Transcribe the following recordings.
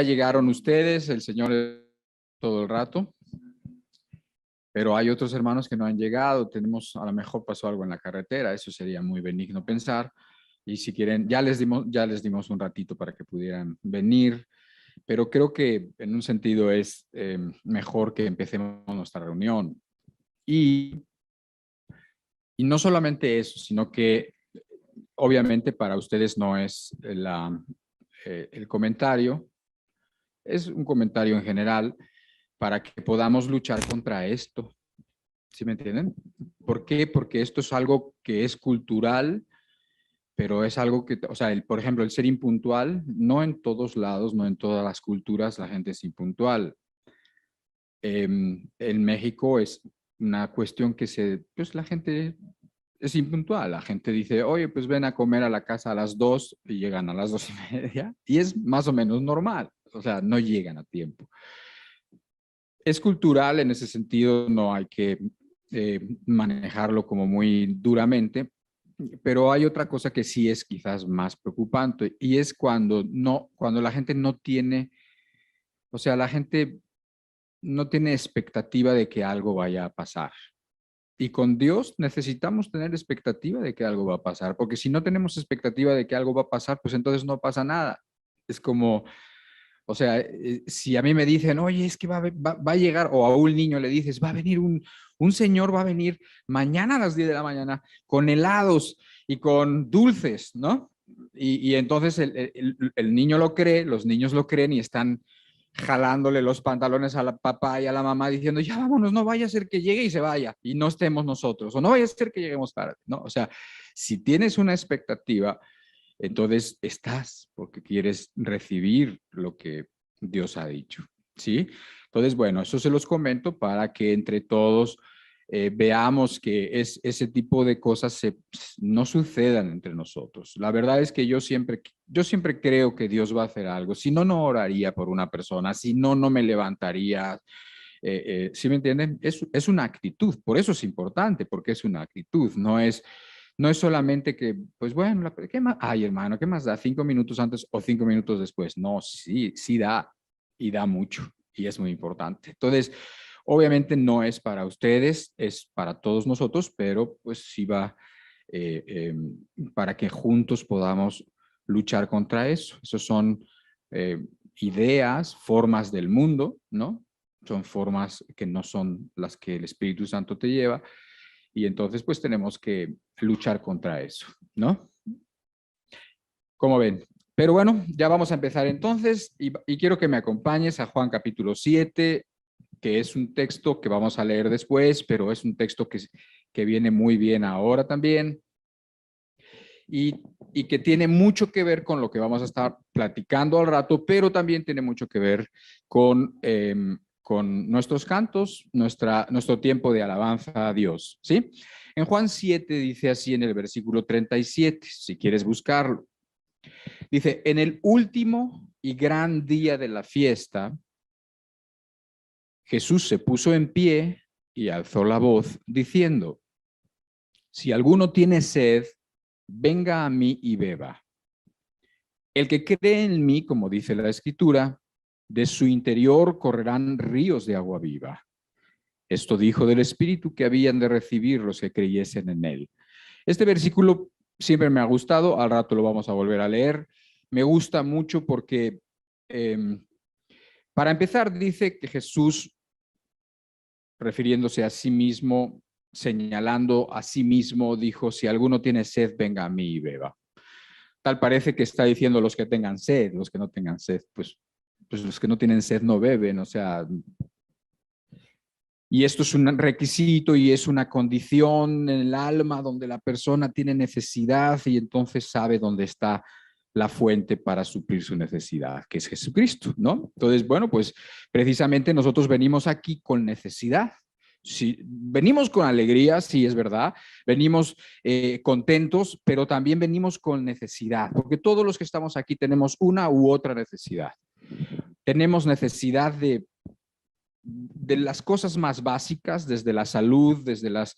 llegaron ustedes, el Señor todo el rato, pero hay otros hermanos que no han llegado. Tenemos, a lo mejor pasó algo en la carretera, eso sería muy benigno pensar. Y si quieren, ya les dimos un ratito para que pudieran venir, pero creo que en un sentido es mejor que empecemos nuestra reunión. Y no solamente eso, sino que obviamente para ustedes no es el comentario, es un comentario en general para que podamos luchar contra esto. ¿Sí me entienden? ¿Por qué? Porque esto es algo que es cultural, pero es algo que, o sea, por ejemplo, el ser impuntual, no en todos lados, no en todas las culturas la gente es impuntual. En México es una cuestión que pues la gente es impuntual. La gente dice, oye, pues ven a comer a la casa a las 2 y llegan a las 2:30 y es más o menos normal. O sea, no llegan a tiempo. Es cultural en ese sentido, no hay que manejarlo como muy duramente, pero hay otra cosa que sí es quizás más preocupante y es cuando la gente no tiene, o sea, la gente no tiene expectativa de que algo vaya a pasar. Y con Dios necesitamos tener expectativa de que algo va a pasar, porque si no tenemos expectativa de que algo va a pasar, pues entonces no pasa nada. Es como, o sea, si a mí me dicen, oye, es que va a llegar, o a un niño le dices, va a venir un señor, va a venir mañana a las 10 de la mañana con helados y con dulces, ¿no? Y entonces el niño lo cree, los niños lo creen y están jalándole los pantalones a la papá y a la mamá diciendo, ya vámonos, no vaya a ser que llegue y se vaya y no estemos nosotros, o no vaya a ser que lleguemos tarde, ¿no? O sea, si tienes una expectativa, entonces estás porque quieres recibir lo que Dios ha dicho, ¿sí? Entonces, bueno, eso se los comento para que entre todos veamos que ese tipo de cosas no sucedan entre nosotros. La verdad es que yo siempre creo que Dios va a hacer algo. Si no, no oraría por una persona. Si no, no me levantaría. ¿Sí me entienden? Es una actitud. Por eso es importante, porque es una actitud. No es solamente que, pues bueno, ¿qué más? Ay, hermano, ¿qué más da? 5 minutos antes o 5 minutos después. No, sí da y da mucho y es muy importante. Entonces, obviamente no es para ustedes, es para todos nosotros, pero pues sí va eh, eh, para que juntos podamos luchar contra eso. Esos son ideas, formas del mundo, ¿no? Son formas que no son las que el Espíritu Santo te lleva y entonces pues tenemos que luchar contra eso, ¿no? ¿Cómo ven? Pero bueno, ya vamos a empezar entonces y quiero que me acompañes a Juan capítulo 7, que es un texto que vamos a leer después, pero es un texto que viene muy bien ahora también y que tiene mucho que ver con lo que vamos a estar platicando al rato, pero también tiene mucho que ver con nuestros cantos, nuestro tiempo de alabanza a Dios, ¿sí? En Juan 7 dice así en el versículo 37, si quieres buscarlo. Dice, en el último y gran día de la fiesta, Jesús se puso en pie y alzó la voz diciendo, si alguno tiene sed, venga a mí y beba. El que cree en mí, como dice la Escritura, de su interior correrán ríos de agua viva. Esto dijo del Espíritu que habían de recibir los que creyesen en él. Este versículo siempre me ha gustado, al rato lo vamos a volver a leer. Me gusta mucho porque, para empezar, dice que Jesús, refiriéndose a sí mismo, señalando a sí mismo, dijo, si alguno tiene sed, venga a mí y beba. Tal parece que está diciendo los que tengan sed, los que no tengan sed, pues los que no tienen sed no beben, o sea, y esto es un requisito y es una condición en el alma donde la persona tiene necesidad y entonces sabe dónde está la fuente para suplir su necesidad, que es Jesucristo, ¿no? Entonces, bueno, pues precisamente nosotros venimos aquí con necesidad. Sí, venimos con alegría, sí es verdad, venimos contentos, pero también venimos con necesidad, porque todos los que estamos aquí tenemos una u otra necesidad. Tenemos necesidad de las cosas más básicas, desde la salud, desde las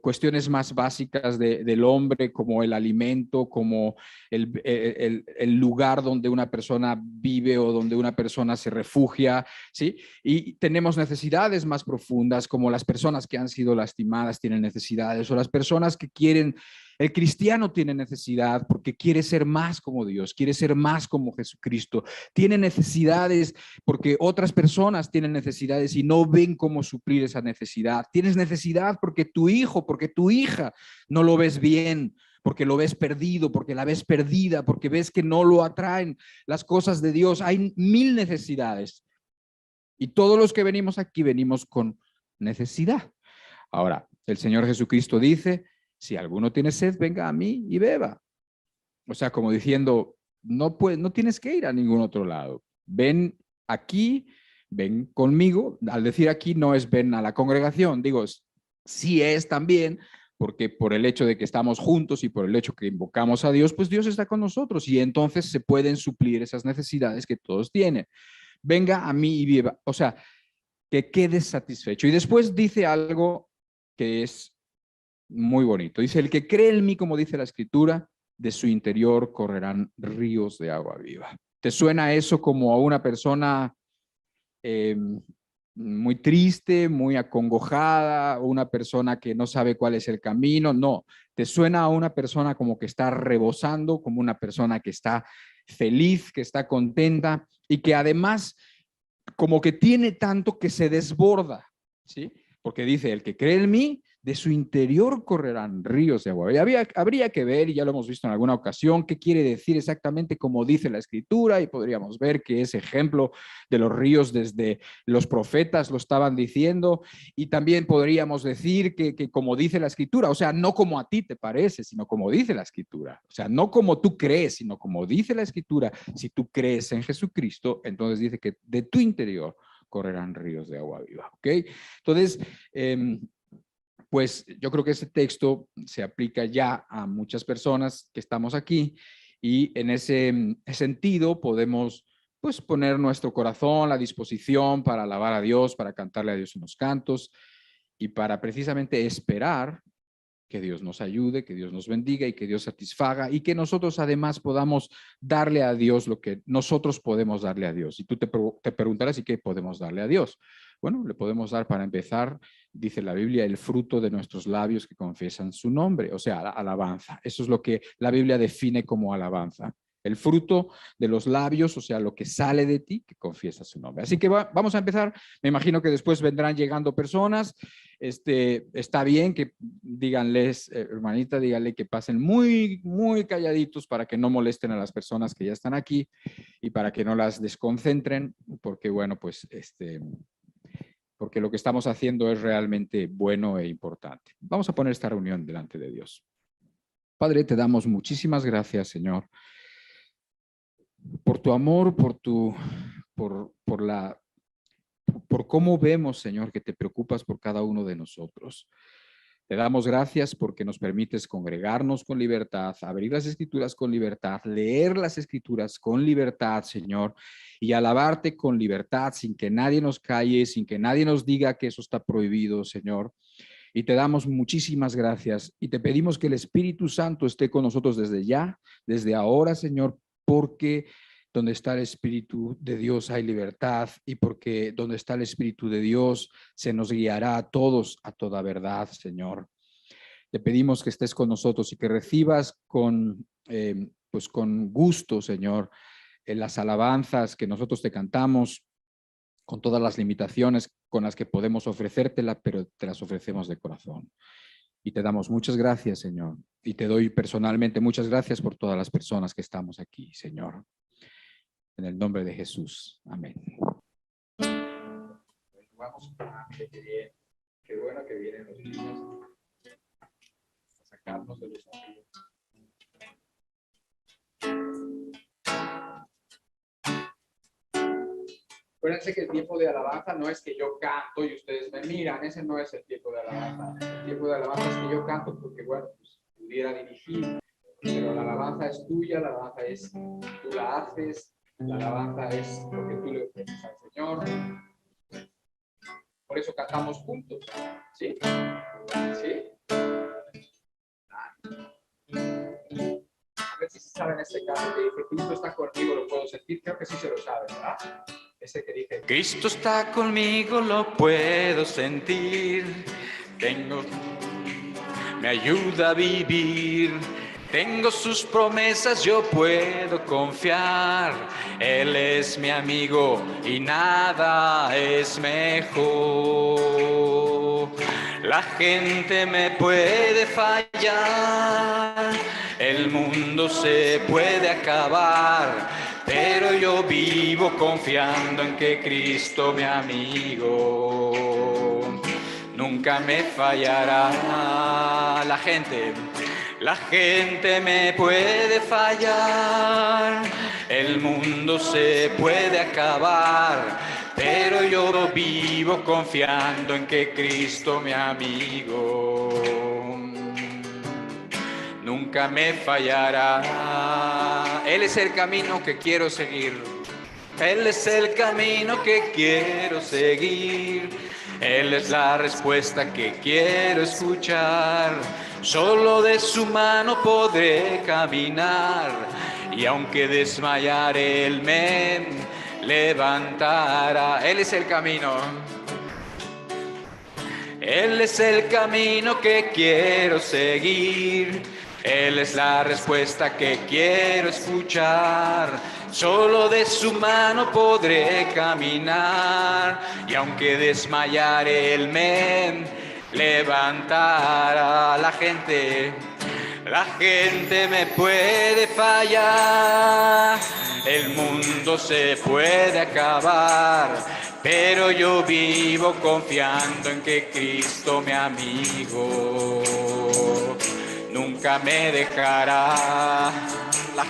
cuestiones más básicas del hombre, como el alimento, como el lugar donde una persona vive o donde una persona se refugia, ¿sí? Y tenemos necesidades más profundas, como las personas que han sido lastimadas tienen necesidades, o las personas que quieren. El cristiano tiene necesidad porque quiere ser más como Dios, quiere ser más como Jesucristo, tiene necesidades porque otras personas tienen necesidades y no ven cómo suplir esa necesidad. Tienes necesidad porque tu hijo, porque tu hija no lo ves bien, porque lo ves perdido, porque la ves perdida, porque ves que no lo atraen las cosas de Dios. Hay mil necesidades. Y todos los que venimos aquí venimos con necesidad. Ahora, el Señor Jesucristo dice, si alguno tiene sed, venga a mí y beba. O sea, como diciendo, no tienes que ir a ningún otro lado. Ven aquí, ven conmigo. Al decir aquí no es ven a la congregación, digo, sí es también, porque por el hecho de que estamos juntos y por el hecho que invocamos a Dios, pues Dios está con nosotros y entonces se pueden suplir esas necesidades que todos tienen. Venga a mí y viva. O sea, que quedes satisfecho. Y después dice algo que es muy bonito. Dice, el que cree en mí, como dice la escritura, de su interior correrán ríos de agua viva. ¿Te suena eso como a una persona muy triste, muy acongojada, una persona que no sabe cuál es el camino? No, te suena a una persona como que está rebosando, como una persona que está feliz, que está contenta y que además como que tiene tanto que se desborda, ¿sí? Porque dice, el que cree en mí, de su interior correrán ríos de agua. Y habría que ver, y ya lo hemos visto en alguna ocasión, qué quiere decir exactamente como dice la escritura, y podríamos ver que ese ejemplo de los ríos desde los profetas lo estaban diciendo, y también podríamos decir que como dice la escritura, o sea, no como a ti te parece, sino como dice la escritura, o sea, no como tú crees, sino como dice la escritura. Si tú crees en Jesucristo, entonces dice que de tu interior correrán ríos de agua viva, ¿ok? Entonces, pues yo creo que ese texto se aplica ya a muchas personas que estamos aquí y en ese sentido podemos pues poner nuestro corazón, la disposición para alabar a Dios, para cantarle a Dios unos cantos y para precisamente esperar que Dios nos ayude, que Dios nos bendiga y que Dios satisfaga y que nosotros además podamos darle a Dios lo que nosotros podemos darle a Dios. Y tú te preguntarás, ¿y qué podemos darle a Dios? Bueno, le podemos dar para empezar, dice la Biblia, el fruto de nuestros labios que confiesan su nombre, o sea, la alabanza. Eso es lo que la Biblia define como alabanza. El fruto de los labios, o sea, lo que sale de ti, que confiesa su nombre. Así que vamos a empezar. Me imagino que después vendrán llegando personas. Está bien que díganles, hermanita, díganle que pasen muy, muy calladitos para que no molesten a las personas que ya están aquí y para que no las desconcentren, porque bueno, pues porque lo que estamos haciendo es realmente bueno e importante. Vamos a poner esta reunión delante de Dios. Padre, te damos muchísimas gracias, Señor, por tu amor, por cómo vemos, Señor, que te preocupas por cada uno de nosotros. Te damos gracias porque nos permites congregarnos con libertad, abrir las escrituras con libertad, leer las escrituras con libertad, Señor, y alabarte con libertad, sin que nadie nos calle, sin que nadie nos diga que eso está prohibido, Señor. Y te damos muchísimas gracias y te pedimos que el Espíritu Santo esté con nosotros desde ya, desde ahora, Señor, porque donde está el Espíritu de Dios hay libertad y porque donde está el Espíritu de Dios se nos guiará a todos a toda verdad, Señor. Te pedimos que estés con nosotros y que recibas pues con gusto, Señor, las alabanzas que nosotros te cantamos, con todas las limitaciones con las que podemos ofrecértela, pero te las ofrecemos de corazón. Y te damos muchas gracias, Señor. Y te doy personalmente muchas gracias por todas las personas que estamos aquí, Señor. En el nombre de Jesús. Amén. Vamos a qué bueno que vienen los niños a sacarnos de los amigos. Acuérdense que el tiempo de alabanza no es que yo canto y ustedes me miran, ese no es el tiempo de alabanza. El tiempo de alabanza es que yo canto porque, bueno, pues pudiera dirigir, pero la alabanza es tuya, la alabanza es, tú la haces, la alabanza es lo que tú le ofreces al Señor. por eso cantamos juntos. ¿Sí? ¿Sí? A ver si se saben este canto que dice, Cristo está conmigo, lo puedo sentir. Creo que sí se lo saben, ¿verdad? Ese que dice, Cristo está conmigo, lo puedo sentir. Me ayuda a vivir. Tengo sus promesas, yo puedo confiar. Él es mi amigo y nada es mejor. La gente me puede fallar, el mundo se puede acabar, pero yo vivo confiando en que Cristo mi amigo nunca me fallará. La gente me puede fallar, el mundo se puede acabar, pero yo vivo confiando en que Cristo mi amigo nunca me fallará. Él es el camino que quiero seguir. Él es el camino que quiero seguir. Él es la respuesta que quiero escuchar. Solo de su mano podré caminar. Y aunque desmayare, Él me levantará. Él es el camino. Él es el camino que quiero seguir. Él es la respuesta que quiero escuchar. Solo de su mano podré caminar. Y aunque desmayare, Él me levantará. La gente me puede fallar. El mundo se puede acabar, pero yo vivo confiando en que Cristo mi amigo nunca me dejará. La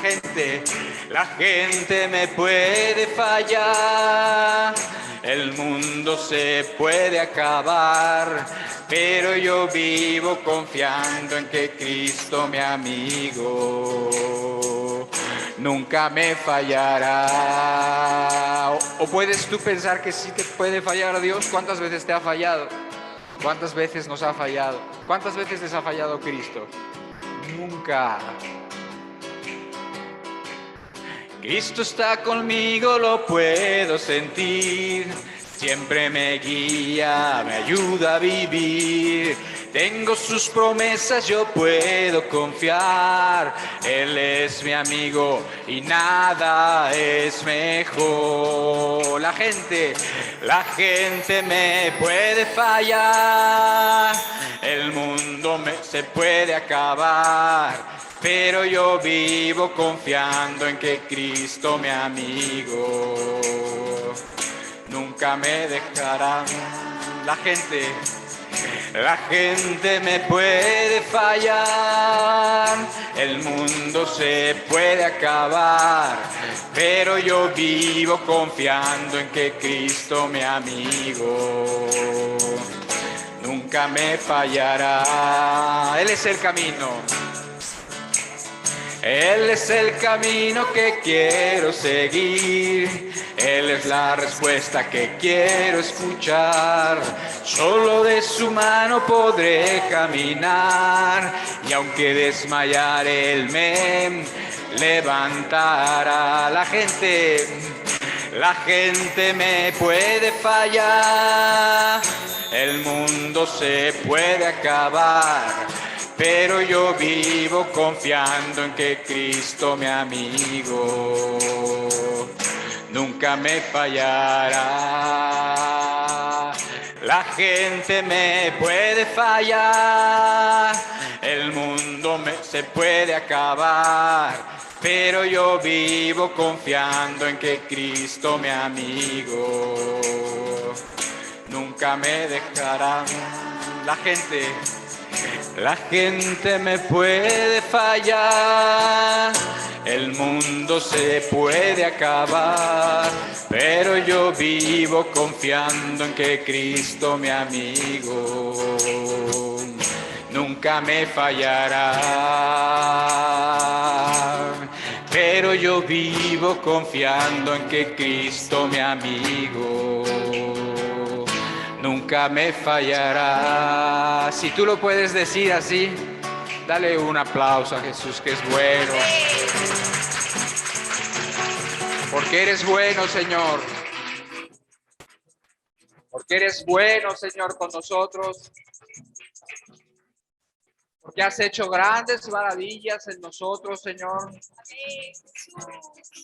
gente me puede fallar, el mundo se puede acabar, pero yo vivo confiando en que Cristo mi amigo nunca me fallará. ¿O puedes tú pensar que sí te puede fallar Dios? ¿Cuántas veces te ha fallado? ¿Cuántas veces nos ha fallado? ¿Cuántas veces les ha fallado Cristo? Nunca. Cristo está conmigo, lo puedo sentir. Siempre me guía, me ayuda a vivir. Tengo sus promesas, yo puedo confiar. Él es mi amigo y nada es mejor. La gente me puede fallar. El mundo se puede acabar, pero yo vivo confiando en que Cristo mi amigo nunca me dejará. La gente me puede fallar, el mundo se puede acabar, pero yo vivo confiando en que Cristo mi amigo nunca me fallará. Él es el camino. Él es el camino que quiero seguir. Él es la respuesta que quiero escuchar. Solo de su mano podré caminar. Y aunque desmayare, Él me levantará. La gente me puede fallar. El mundo se puede acabar, pero yo vivo confiando en que Cristo mi amigo nunca me fallará. La gente me puede fallar, el mundo se puede acabar, pero yo vivo confiando en que Cristo mi amigo nunca me dejará. La gente me puede fallar, el mundo se puede acabar, pero yo vivo confiando en que Cristo mi amigo nunca me fallará. Pero yo vivo confiando en que Cristo mi amigo nunca me fallará. Si tú lo puedes decir así, dale un aplauso a Jesús, que es bueno. Porque eres bueno, Señor. Porque eres bueno, Señor, con nosotros. Porque has hecho grandes maravillas en nosotros, Señor.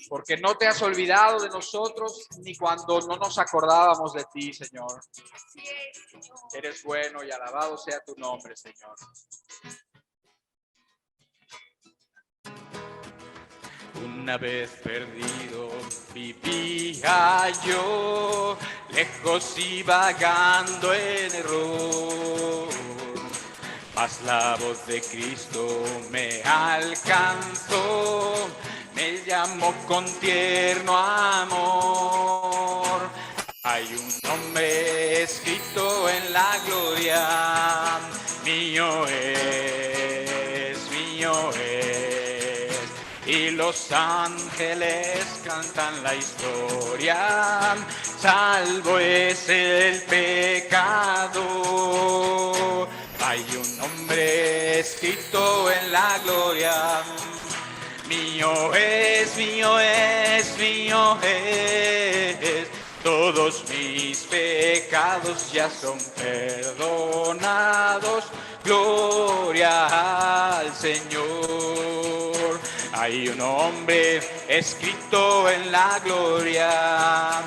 Porque no te has olvidado de nosotros ni cuando no nos acordábamos de ti, Señor. Eres bueno y alabado sea tu nombre, Señor. Una vez perdido vivía yo, lejos y vagando en error. Mas la voz de Cristo me alcanzó, me llamó con tierno amor. Hay un nombre escrito en la gloria, mío es, mío es. Y los ángeles cantan la historia, salvo es el pecado. Hay un nombre escrito en la gloria, mío es, mío es, mío es. Todos mis pecados ya son perdonados, gloria al Señor. Hay un nombre escrito en la gloria,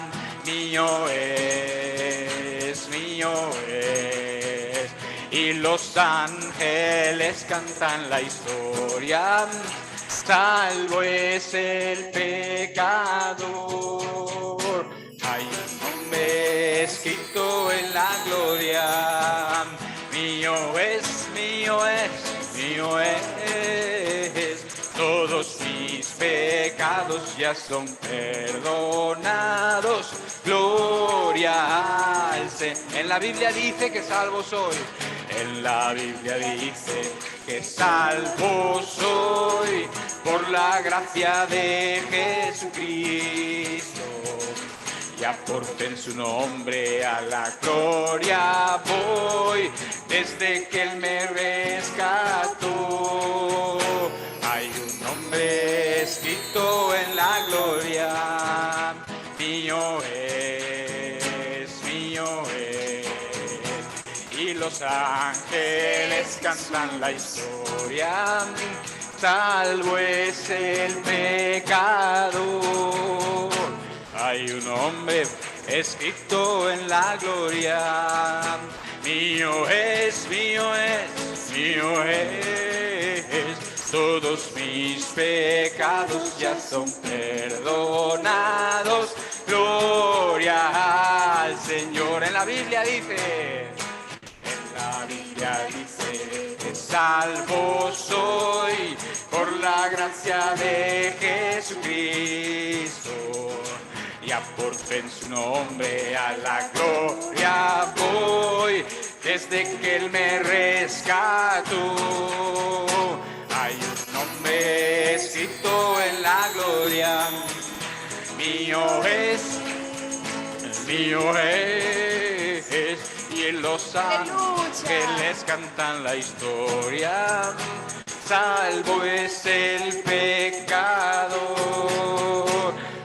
mío es, mío es. Y los ángeles cantan la historia, salvo es el pecador. Hay un nombre escrito en la gloria, mío es, mío es, mío es. Todos mis pecados ya son perdonados, gloria al Señor. En la Biblia dice que salvo soy. En la Biblia dice que salvo soy por la gracia de Jesucristo. Ya por en su nombre a la gloria voy, desde que Él me rescató. Hay un nombre escrito en la gloria, mío es, mío es. Y los ángeles cantan la historia, salvo es el pecador. Hay un nombre escrito en la gloria, mío es, mío es, mío es. Todos mis pecados ya son perdonados, gloria al Señor. En la Biblia dice que salvo soy por la gracia de Jesucristo. Y a por fe en su nombre a la gloria voy, desde que Él me rescató. Hay un nombre escrito en la gloria, mío es, mío es. Y los ángeles cantan la historia, salvo es el pecador.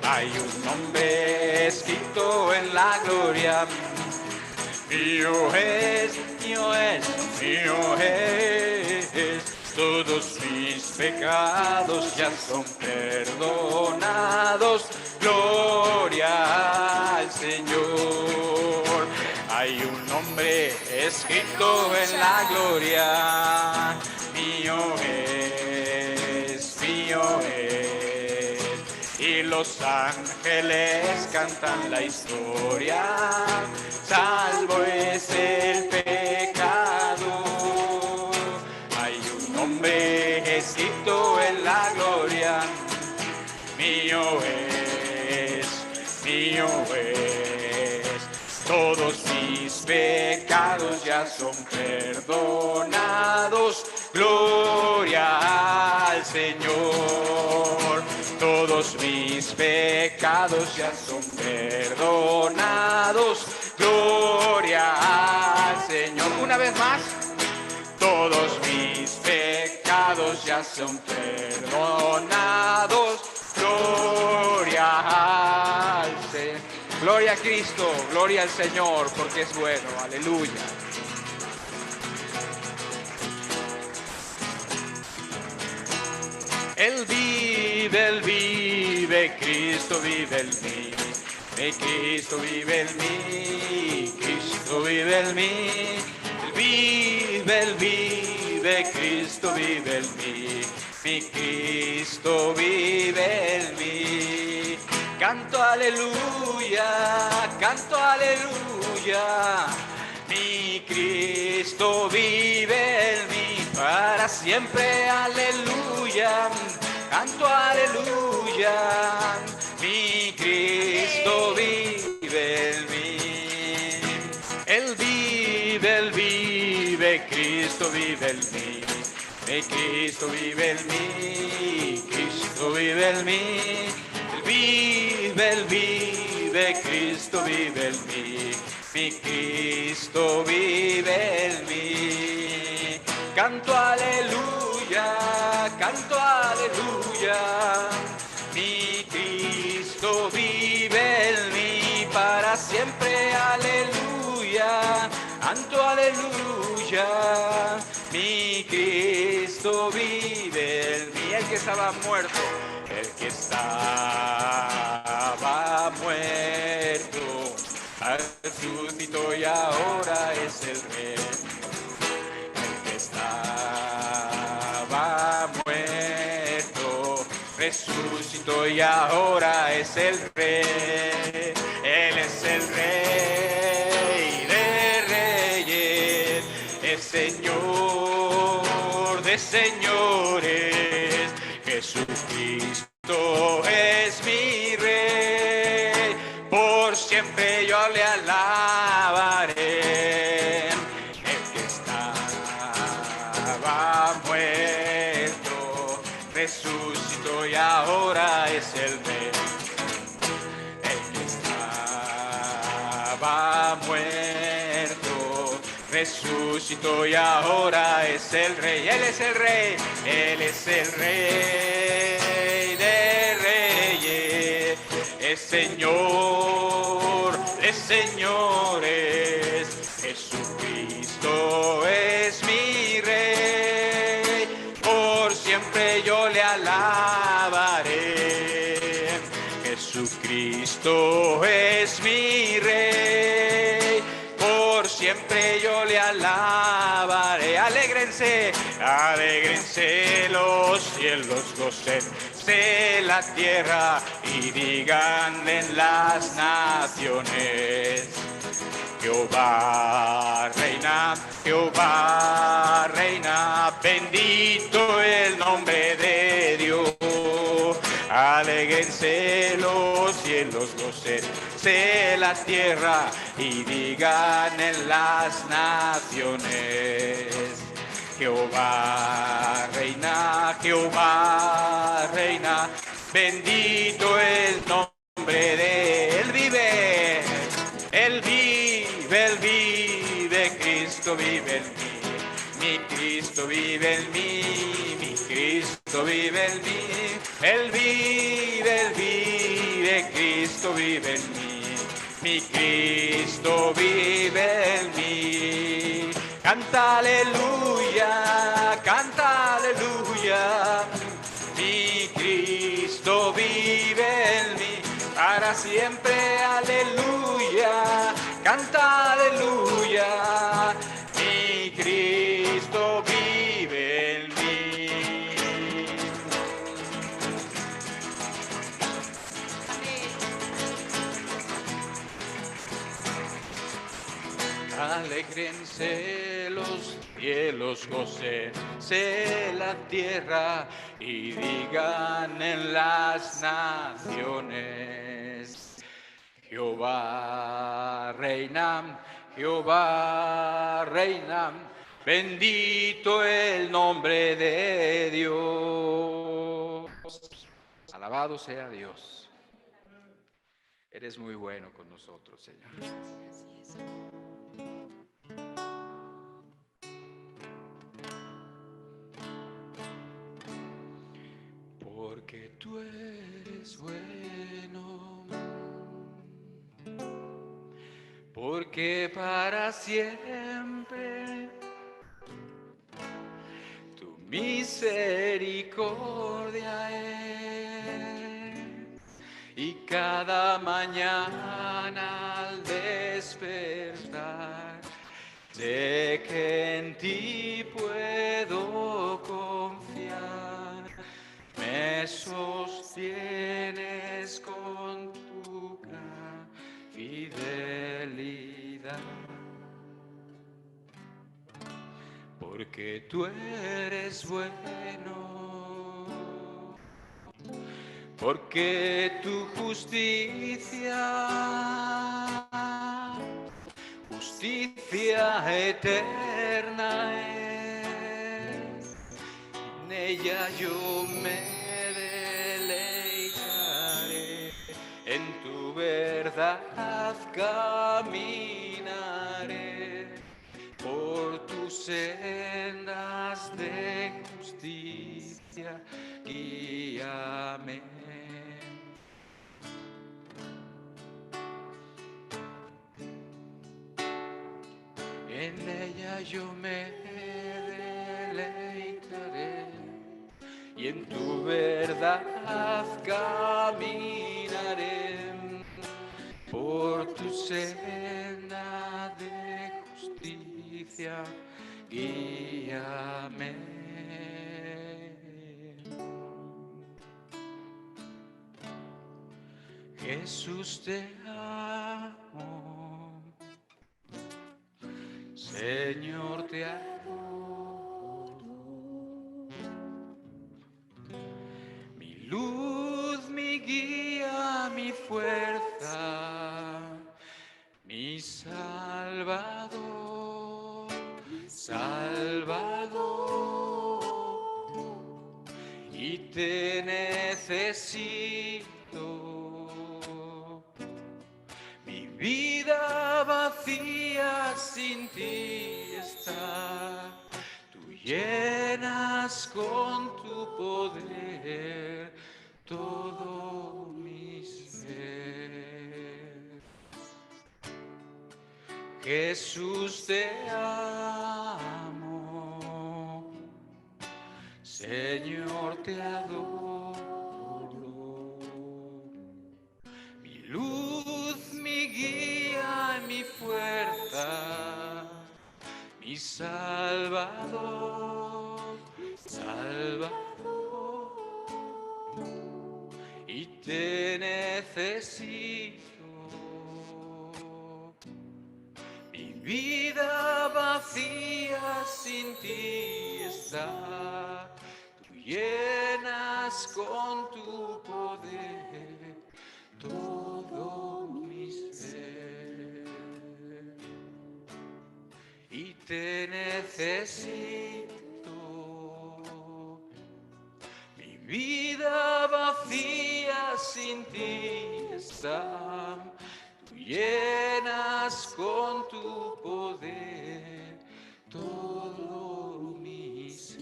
Hay un nombre escrito en la gloria, mío es, mío es, mío es. Todos mis pecados ya son perdonados, gloria al Señor. Hay un nombre escrito en la gloria, mío es, mío es. Y los ángeles cantan la historia, salvo es el pecado. Hay un nombre escrito en la gloria, mío es, mío es. Todos mis pecados ya son perdonados, gloria al Señor. Todos mis pecados ya son perdonados, gloria al Señor. Una vez más, todos mis pecados ya son perdonados. Gloria al Señor. Gloria a Cristo, gloria al Señor, porque es bueno. Aleluya. Él vive, Cristo vive en mí. Cristo vive en mí, Cristo vive en mí. Él vive, Cristo vive en mí. Mi Cristo vive en mí. Canto aleluya, canto aleluya. Mi Cristo vive en mí para siempre, aleluya. Canto aleluya. Mi Cristo vive en mí. Él vive, Cristo vive en mí. Mi Cristo vive en mí, Cristo vive en mí. Él vive, Cristo vive en mí. Mi Cristo vive en mí. Canto aleluya, canto aleluya. Mi Cristo vive en mí para siempre, aleluya. Canto aleluya. Mi Cristo vive en mí. El que estaba muerto, el que estaba muerto, resucitó y ahora es el Rey. El que estaba muerto, resucitó y ahora es el Rey. Él es el Rey de reyes, el Señor de señores. Jesucristo es mi Rey, por siempre yo le alabaré. El que estaba muerto, resucitó y ahora es el Rey. El que estaba muerto, resucitó y ahora es el Rey. Él es el Rey, Él es el Rey de reyes, el Señor de señores. Jesucristo es mi Rey, por siempre yo le alabaré. Jesucristo es mi Rey, por siempre yo le alabaré. Alégrense, alégrense los cielos, gócense la tierra y digan en las naciones: Jehová reina, Jehová reina, bendito el nombre de Dios. Alégrense los cielos, gócense la tierra y digan en las naciones: Jehová reina, Jehová reina, bendito el nombre de Él. Vive, Él vive, Él vive, Cristo vive en mí. Mi Cristo vive en mí, mi Cristo vive en mí. Él vive, Cristo vive en mí. Mi Cristo vive en mí. Canta aleluya, canta aleluya. Mi Cristo vive en mí para siempre, aleluya. Canta aleluya. Mi Cristo vive en mí. Alégrense los cielos, gócense la tierra y digan en las naciones: Jehová reina, Jehová reina, bendito el nombre de Dios. Alabado sea Dios. Eres muy bueno con nosotros, Señor. Así es. Porque tú eres bueno, porque para siempre tu misericordia es, y cada mañana al despertar sé que en ti puedo confiar. Me sostienes con tu gran fidelidad, porque tú eres bueno, porque tu justicia eterna es. En ella yo me deleitaré, en tu verdad caminaré, por tus sendas de justicia, guíame. En ella yo me deleitaré, y en tu verdad caminaré, por tu senda de justicia, guíame. Jesús, te amo, Señor, te adoro, mi luz, mi guía, mi fuerza, mi Salvador, Salvador, y te necesito. Mi vida vacía sin ti está, tú llenas con tu poder todo mi ser. Jesús, te amo, Señor, te adoro, mi luz, mi guía, mi fuerza, mi Salvador, Salvador, y te necesito. Mi vida vacía sin ti está, tú llenas con tu poder todo mi ser, y te necesito. Mi vida vacía sin ti está, tú llenas con tu poder todo mi ser.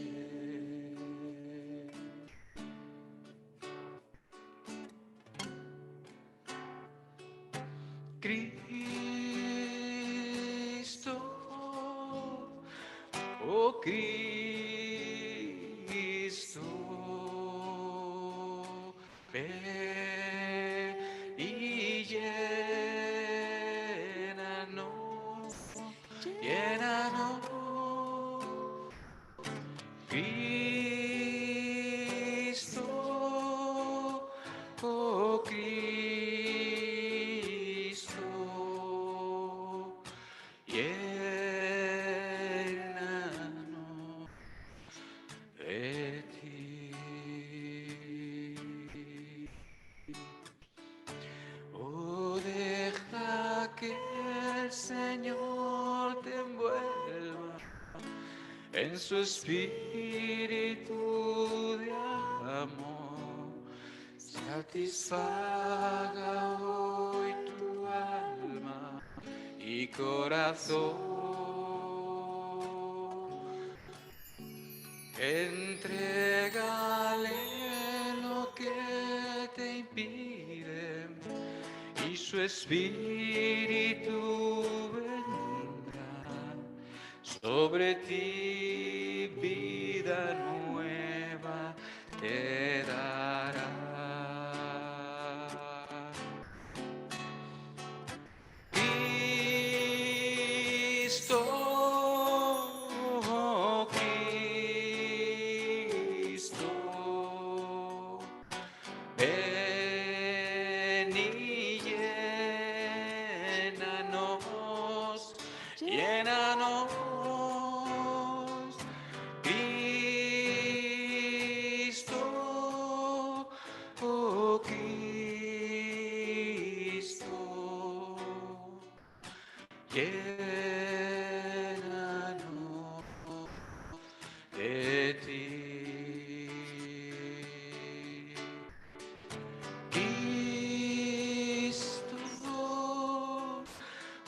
Cristo, oh Cristo, ven y llénanos, llénanos. Cristo, oh Cristo, llénanos de ti. Oh, deja que el Señor te envuelva en su espíritu de amor, satisfaga hoy mi corazón. Entrégale lo que te impide y su espíritu vendrá sobre ti, vida nueva te dará. Cristo, oh Cristo, ven y llénanos, llénanos. Cristo, oh Cristo, llénanos de ti. Cristo,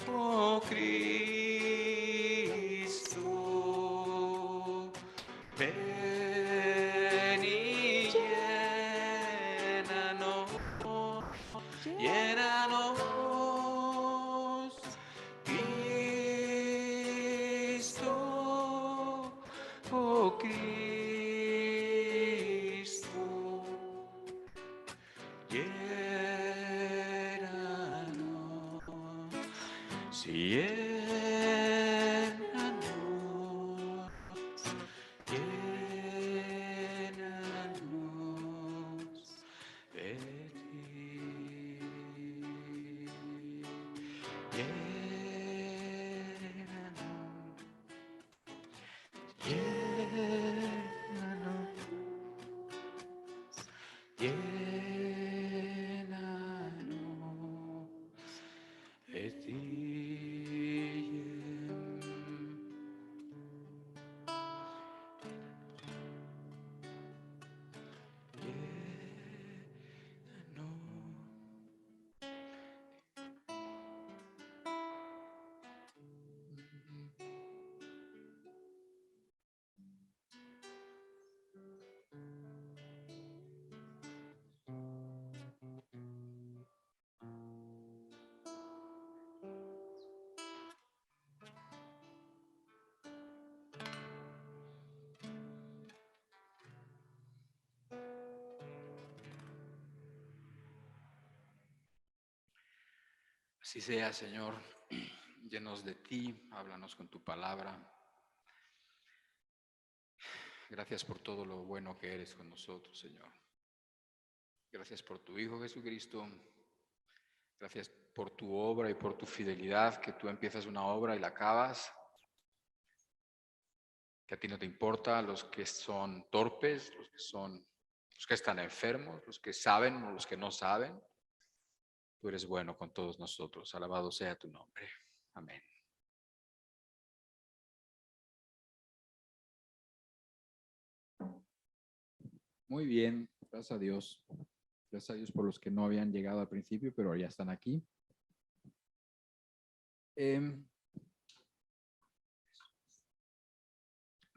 oh Cristo, ven y llénanos, llénanos. Cristo, oh Cristo, llénanos, sí, llénanos, llénanos de ti. Llénanos, llénanos de ti. Así sea, Señor, llenos de ti, háblanos con tu palabra. Gracias por todo lo bueno que eres con nosotros, Señor. Gracias por tu Hijo Jesucristo. Gracias por tu obra y por tu fidelidad, que tú empiezas una obra y la acabas. Que a ti no te importa los que son torpes, los que están enfermos, los que saben o los que no saben. Tú eres bueno con todos nosotros. Alabado sea tu nombre. Amén. Muy bien, gracias a Dios. Gracias a Dios por los que no habían llegado al principio, pero ya están aquí.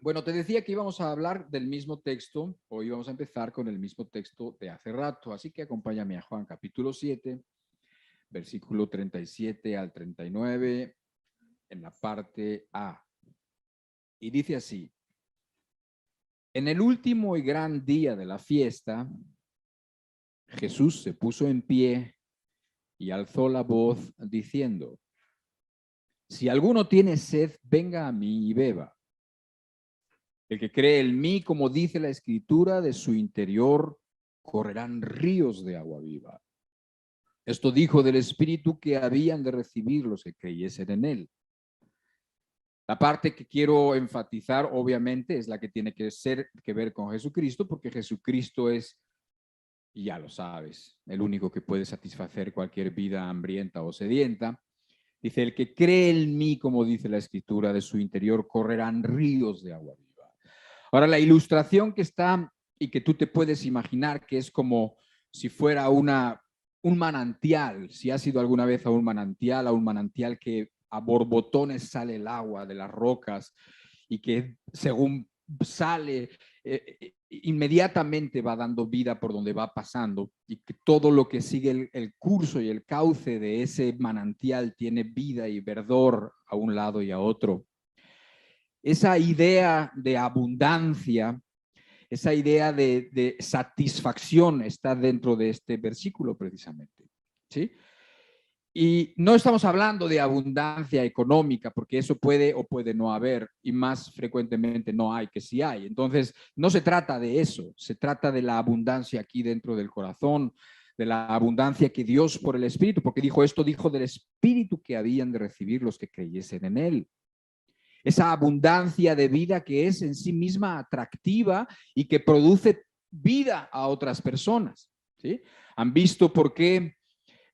Bueno, te decía que íbamos a hablar del mismo texto. Hoy vamos a empezar con el mismo texto de hace rato. Así que acompáñame a Juan capítulo 7. Versículo 37 al 39, en la parte A. Y dice así: en el último y gran día de la fiesta, Jesús se puso en pie y alzó la voz diciendo: si alguno tiene sed, venga a mí y beba. El que cree en mí, como dice la Escritura, de su interior correrán ríos de agua viva. Esto dijo del Espíritu que habían de recibir los que creyesen en él. La parte que quiero enfatizar, obviamente, es la que tiene que ver con Jesucristo, porque Jesucristo es, ya lo sabes, el único que puede satisfacer cualquier vida hambrienta o sedienta. Dice: el que cree en mí, como dice la Escritura, de su interior correrán ríos de agua viva. Ahora, la ilustración que está y que tú te puedes imaginar que es como si fuera un manantial. Si has ido alguna vez a un manantial que a borbotones sale el agua de las rocas y que según sale, inmediatamente va dando vida por donde va pasando y que todo lo que sigue el curso y el cauce de ese manantial tiene vida y verdor a un lado y a otro. Esa idea de abundancia, esa idea de satisfacción está dentro de este versículo precisamente, ¿sí? Y no estamos hablando de abundancia económica, porque eso puede o puede no haber, y más frecuentemente no hay que sí hay. Entonces, no se trata de eso, se trata de la abundancia aquí dentro del corazón, de la abundancia que Dios por el Espíritu, porque dijo esto, dijo del Espíritu que habían de recibir los que creyesen en Él. Esa abundancia de vida que es en sí misma atractiva y que produce vida a otras personas, ¿sí? ¿Han visto por qué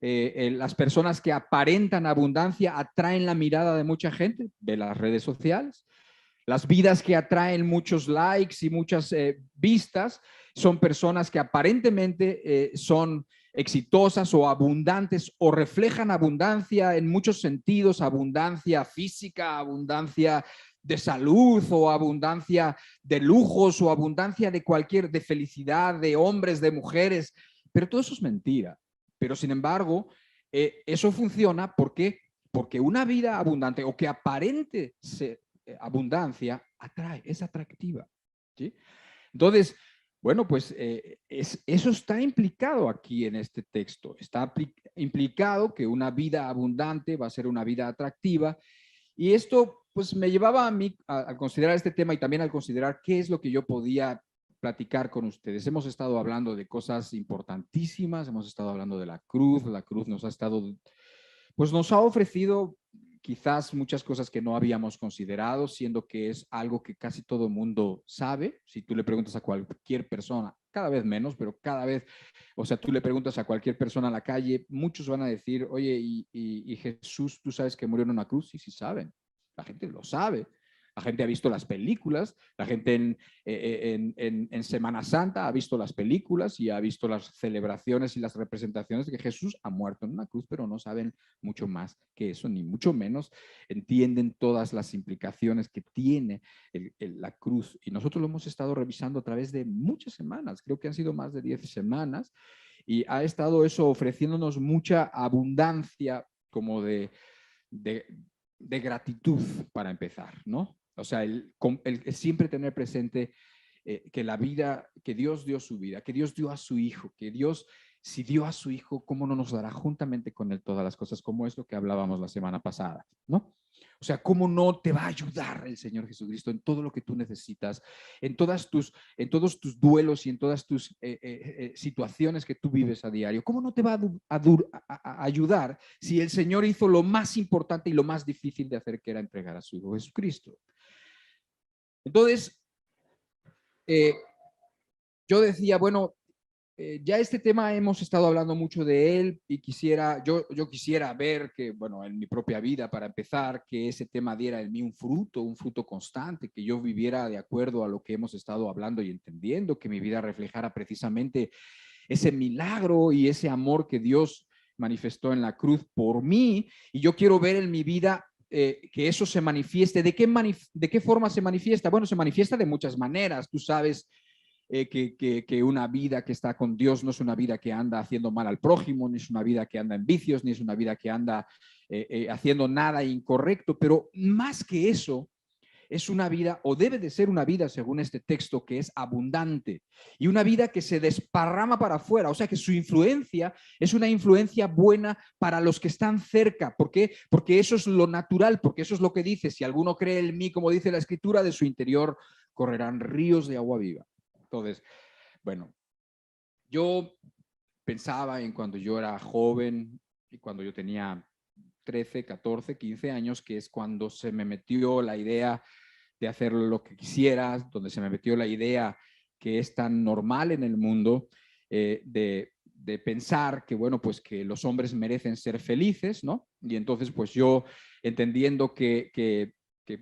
las personas que aparentan abundancia atraen la mirada de mucha gente? De las redes sociales. Las vidas que atraen muchos likes y muchas vistas son personas que aparentemente son exitosas o abundantes o reflejan abundancia en muchos sentidos, abundancia física, abundancia de salud o abundancia de lujos o abundancia de cualquier, de felicidad, de hombres, de mujeres, pero todo eso es mentira. Pero sin embargo, eso funciona porque una vida abundante o que aparente abundancia atrae, es atractiva, ¿sí? Entonces, bueno, pues eso está implicado aquí en este texto. Está implicado que una vida abundante va a ser una vida atractiva. Y esto pues me llevaba a mí a considerar este tema y también al considerar qué es lo que yo podía platicar con ustedes. Hemos estado hablando de cosas importantísimas, hemos estado hablando de la cruz nos ha estado, pues nos ha ofrecido quizás muchas cosas que no habíamos considerado, siendo que es algo que casi todo el mundo sabe. Si tú le preguntas a cualquier persona, cada vez menos, pero cada vez, o sea, tú le preguntas a cualquier persona en la calle, muchos van a decir, oye, ¿y Jesús, tú sabes que murió en una cruz? Sí, sí saben, la gente lo sabe. La gente ha visto las películas, la gente en Semana Santa ha visto las películas y ha visto las celebraciones y las representaciones de que Jesús ha muerto en una cruz, pero no saben mucho más que eso, ni mucho menos entienden todas las implicaciones que tiene la cruz. Y nosotros lo hemos estado revisando a través de muchas semanas, creo que han sido más de 10 semanas, y ha estado eso ofreciéndonos mucha abundancia como de gratitud para empezar, ¿no? O sea, el siempre tener presente que la vida, que Dios dio su vida, que Dios dio a su Hijo, que Dios, si dio a su Hijo, ¿cómo no nos dará juntamente con Él todas las cosas? Como es lo que hablábamos la semana pasada, ¿no? O sea, ¿cómo no te va a ayudar el Señor Jesucristo en todo lo que tú necesitas, en todos tus duelos y en todas tus situaciones que tú vives a diario? ¿Cómo no te va a ayudar si el Señor hizo lo más importante y lo más difícil de hacer, que era entregar a su Hijo Jesucristo? Entonces, yo decía, bueno, ya este tema hemos estado hablando mucho de él y yo quisiera ver que, bueno, en mi propia vida, para empezar, que ese tema diera en mí un fruto constante, que yo viviera de acuerdo a lo que hemos estado hablando y entendiendo, que mi vida reflejara precisamente ese milagro y ese amor que Dios manifestó en la cruz por mí. Y yo quiero ver en mi vida que eso se manifieste. ¿De qué forma se manifiesta? Bueno, se manifiesta de muchas maneras. Tú sabes que una vida que está con Dios no es una vida que anda haciendo mal al prójimo, ni es una vida que anda en vicios, ni es una vida que anda haciendo nada incorrecto, pero más que eso, es una vida, o debe de ser una vida, según este texto, que es abundante y una vida que se desparrama para afuera, o sea que su influencia es una influencia buena para los que están cerca. ¿Por qué? Porque eso es lo natural, porque eso es lo que dice: si alguno cree en mí, como dice la Escritura, de su interior correrán ríos de agua viva. Entonces, bueno, yo pensaba en cuando yo era joven y cuando yo tenía 13, 14, 15 años, que es cuando se me metió la idea de hacer lo que quisiera, donde se me metió la idea que es tan normal en el mundo, de pensar que, bueno, pues que los hombres merecen ser felices, ¿no? Y entonces, pues yo, entendiendo que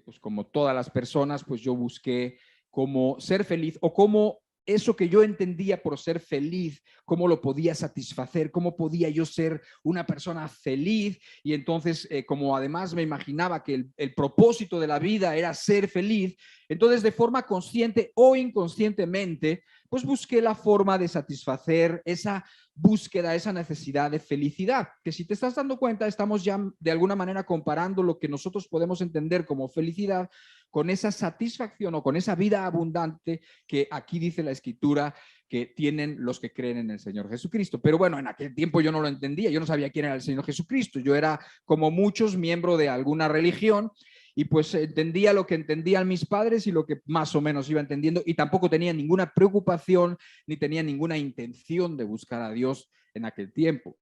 pues como todas las personas, pues yo busqué cómo ser feliz o cómo eso que yo entendía por ser feliz, cómo lo podía satisfacer, cómo podía yo ser una persona feliz. Y entonces, como además me imaginaba que el propósito de la vida era ser feliz, entonces de forma consciente o inconscientemente, pues busqué la forma de satisfacer esa búsqueda, esa necesidad de felicidad, que si te estás dando cuenta, estamos ya de alguna manera comparando lo que nosotros podemos entender como felicidad con esa satisfacción o con esa vida abundante que aquí dice la Escritura que tienen los que creen en el Señor Jesucristo. Pero bueno, en aquel tiempo yo no lo entendía, yo no sabía quién era el Señor Jesucristo, yo era como muchos miembro de alguna religión y pues entendía lo que entendían mis padres y lo que más o menos iba entendiendo y tampoco tenía ninguna preocupación ni tenía ninguna intención de buscar a Dios en aquel tiempo.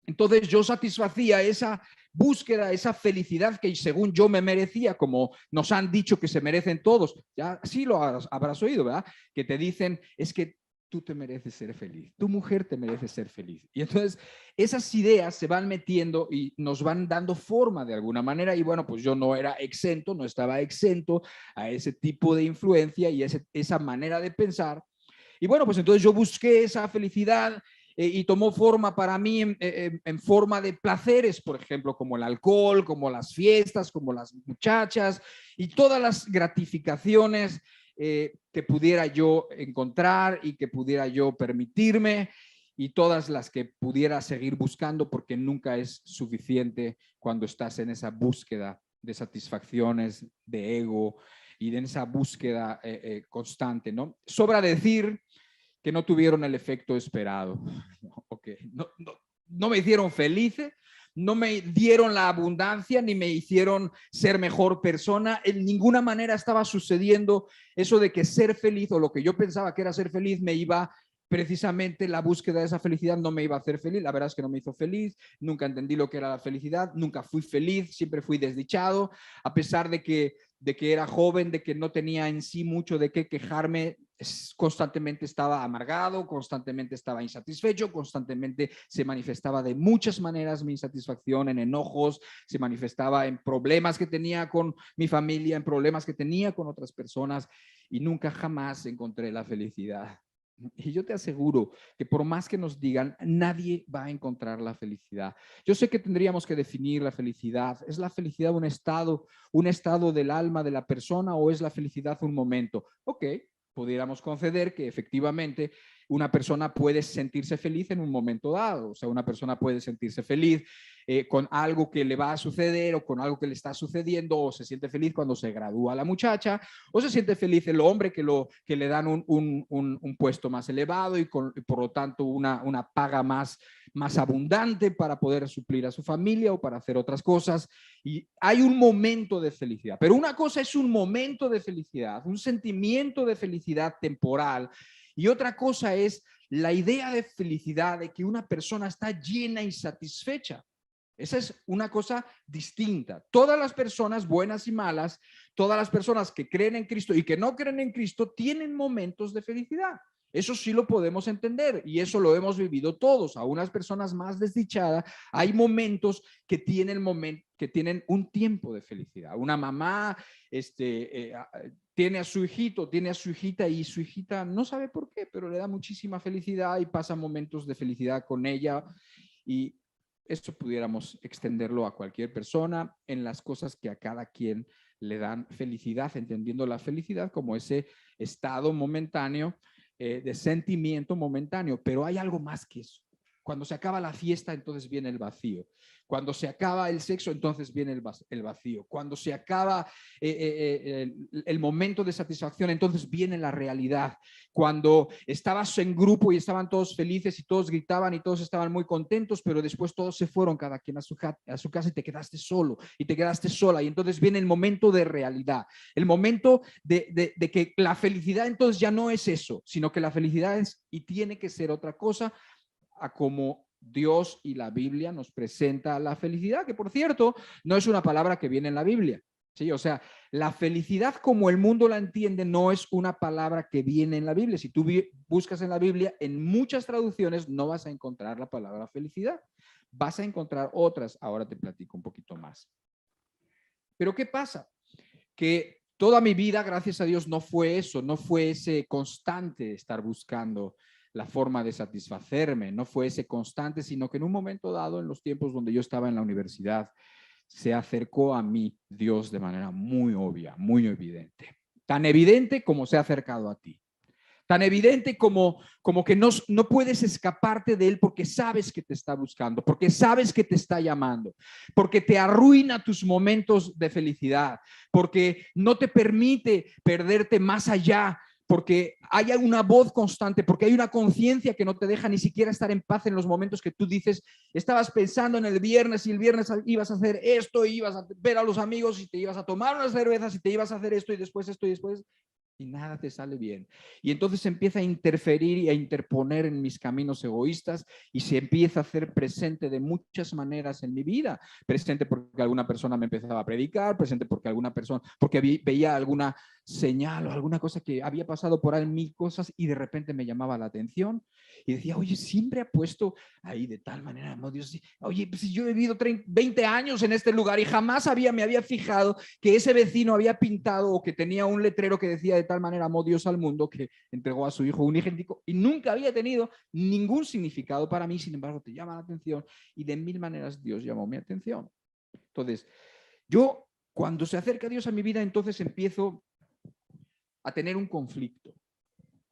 Entonces yo satisfacía esa búsqueda, esa felicidad que según yo me merecía, como nos han dicho que se merecen todos. Ya sí lo habrás oído, ¿verdad? Que te dicen, es que tú te mereces ser feliz, tu mujer te merece ser feliz. Y entonces esas ideas se van metiendo y nos van dando forma de alguna manera. Y bueno, pues yo no era exento, no estaba exento a ese tipo de influencia y esa manera de pensar. Y bueno, pues entonces yo busqué esa felicidad y tomó forma para mí en forma de placeres, por ejemplo, como el alcohol, como las fiestas, como las muchachas y todas las gratificaciones que pudiera yo encontrar y que pudiera yo permitirme y todas las que pudiera seguir buscando porque nunca es suficiente cuando estás en esa búsqueda de satisfacciones, de ego y en esa búsqueda constante, ¿no? Sobra decir que no tuvieron el efecto esperado. Okay. No me hicieron feliz, no me dieron la abundancia, ni me hicieron ser mejor persona. En ninguna manera estaba sucediendo eso de que ser feliz o lo que yo pensaba que era ser feliz me iba precisamente la búsqueda de esa felicidad no me iba a hacer feliz. La verdad es que no me hizo feliz, nunca entendí lo que era la felicidad, nunca fui feliz, siempre fui desdichado, a pesar de que era joven, de que no tenía en sí mucho de qué quejarme, constantemente estaba amargado, constantemente estaba insatisfecho, constantemente se manifestaba de muchas maneras mi insatisfacción, en enojos, se manifestaba en problemas que tenía con mi familia, en problemas que tenía con otras personas y nunca jamás encontré la felicidad. Y yo te aseguro que por más que nos digan, nadie va a encontrar la felicidad. Yo sé que tendríamos que definir la felicidad. ¿Es la felicidad un estado del alma de la persona o es la felicidad un momento? Ok, pudiéramos conceder que efectivamente una persona puede sentirse feliz en un momento dado. O sea, una persona puede sentirse feliz con algo que le va a suceder o con algo que le está sucediendo, o se siente feliz cuando se gradúa la muchacha, o se siente feliz el hombre que le dan un puesto más elevado y por lo tanto una paga más abundante para poder suplir a su familia o para hacer otras cosas. Y hay un momento de felicidad, pero una cosa es un momento de felicidad, un sentimiento de felicidad temporal, y otra cosa es la idea de felicidad, de que una persona está llena y satisfecha. Esa es una cosa distinta. Todas las personas, buenas y malas, todas las personas que creen en Cristo y que no creen en Cristo, tienen momentos de felicidad. Eso sí lo podemos entender y eso lo hemos vivido todos. A unas personas más desdichadas hay momentos que tienen un tiempo de felicidad. Una mamá tiene a su hijito, tiene a su hijita y su hijita no sabe por qué, pero le da muchísima felicidad y pasa momentos de felicidad con ella. Y esto pudiéramos extenderlo a cualquier persona en las cosas que a cada quien le dan felicidad, entendiendo la felicidad como ese estado momentáneo de sentimiento momentáneo, pero hay algo más que eso. Cuando se acaba la fiesta, entonces viene el vacío. Cuando se acaba el sexo, entonces viene el vacío. Cuando se acaba el momento de satisfacción, entonces viene la realidad. Cuando estabas en grupo y estaban todos felices y todos gritaban y todos estaban muy contentos, pero después todos se fueron, cada quien a su casa y te quedaste solo y te quedaste sola. Y entonces viene el momento de realidad, el momento de que la felicidad entonces ya no es eso, sino que la felicidad es y tiene que ser otra cosa a como Dios y la Biblia nos presenta la felicidad, que por cierto no es una palabra que viene en la Biblia. Sí, o sea, la felicidad como el mundo la entiende no es una palabra que viene en la Biblia. Si tú buscas en la Biblia, en muchas traducciones no vas a encontrar la palabra felicidad. Vas a encontrar otras. Ahora te platico un poquito más. Pero ¿qué pasa? Que toda mi vida, gracias a Dios, no fue eso, no fue ese constante estar buscando la forma de satisfacerme, no fue ese constante, sino que en un momento dado, en los tiempos donde yo estaba en la universidad, se acercó a mí Dios de manera muy obvia, muy evidente. Tan evidente como se ha acercado a ti. Tan evidente como que no puedes escaparte de él porque sabes que te está buscando, porque sabes que te está llamando, porque te arruina tus momentos de felicidad, porque no te permite perderte más allá, porque hay una voz constante, porque hay una conciencia que no te deja ni siquiera estar en paz en los momentos que tú dices, estabas pensando en el viernes y el viernes ibas a hacer esto, y ibas a ver a los amigos y te ibas a tomar unas cervezas y te ibas a hacer esto y después esto y después, y nada te sale bien. Y entonces se empieza a interferir y a interponer en mis caminos egoístas y se empieza a hacer presente de muchas maneras en mi vida. Presente porque alguna persona me empezaba a predicar, presente porque alguna persona, porque veía alguna señal o alguna cosa que había pasado por ahí, mil cosas, y de repente me llamaba la atención y decía, oye, siempre ha puesto ahí de tal manera, no, Dios, oye, pues yo he vivido 20 años en este lugar y jamás me había fijado que ese vecino había pintado o que tenía un letrero que decía de tal manera amó Dios al mundo que entregó a su hijo unigénito, y nunca había tenido ningún significado para mí. Sin embargo, te llama la atención y de mil maneras Dios llamó mi atención. Entonces, yo cuando se acerca Dios a mi vida, entonces empiezo a tener un conflicto,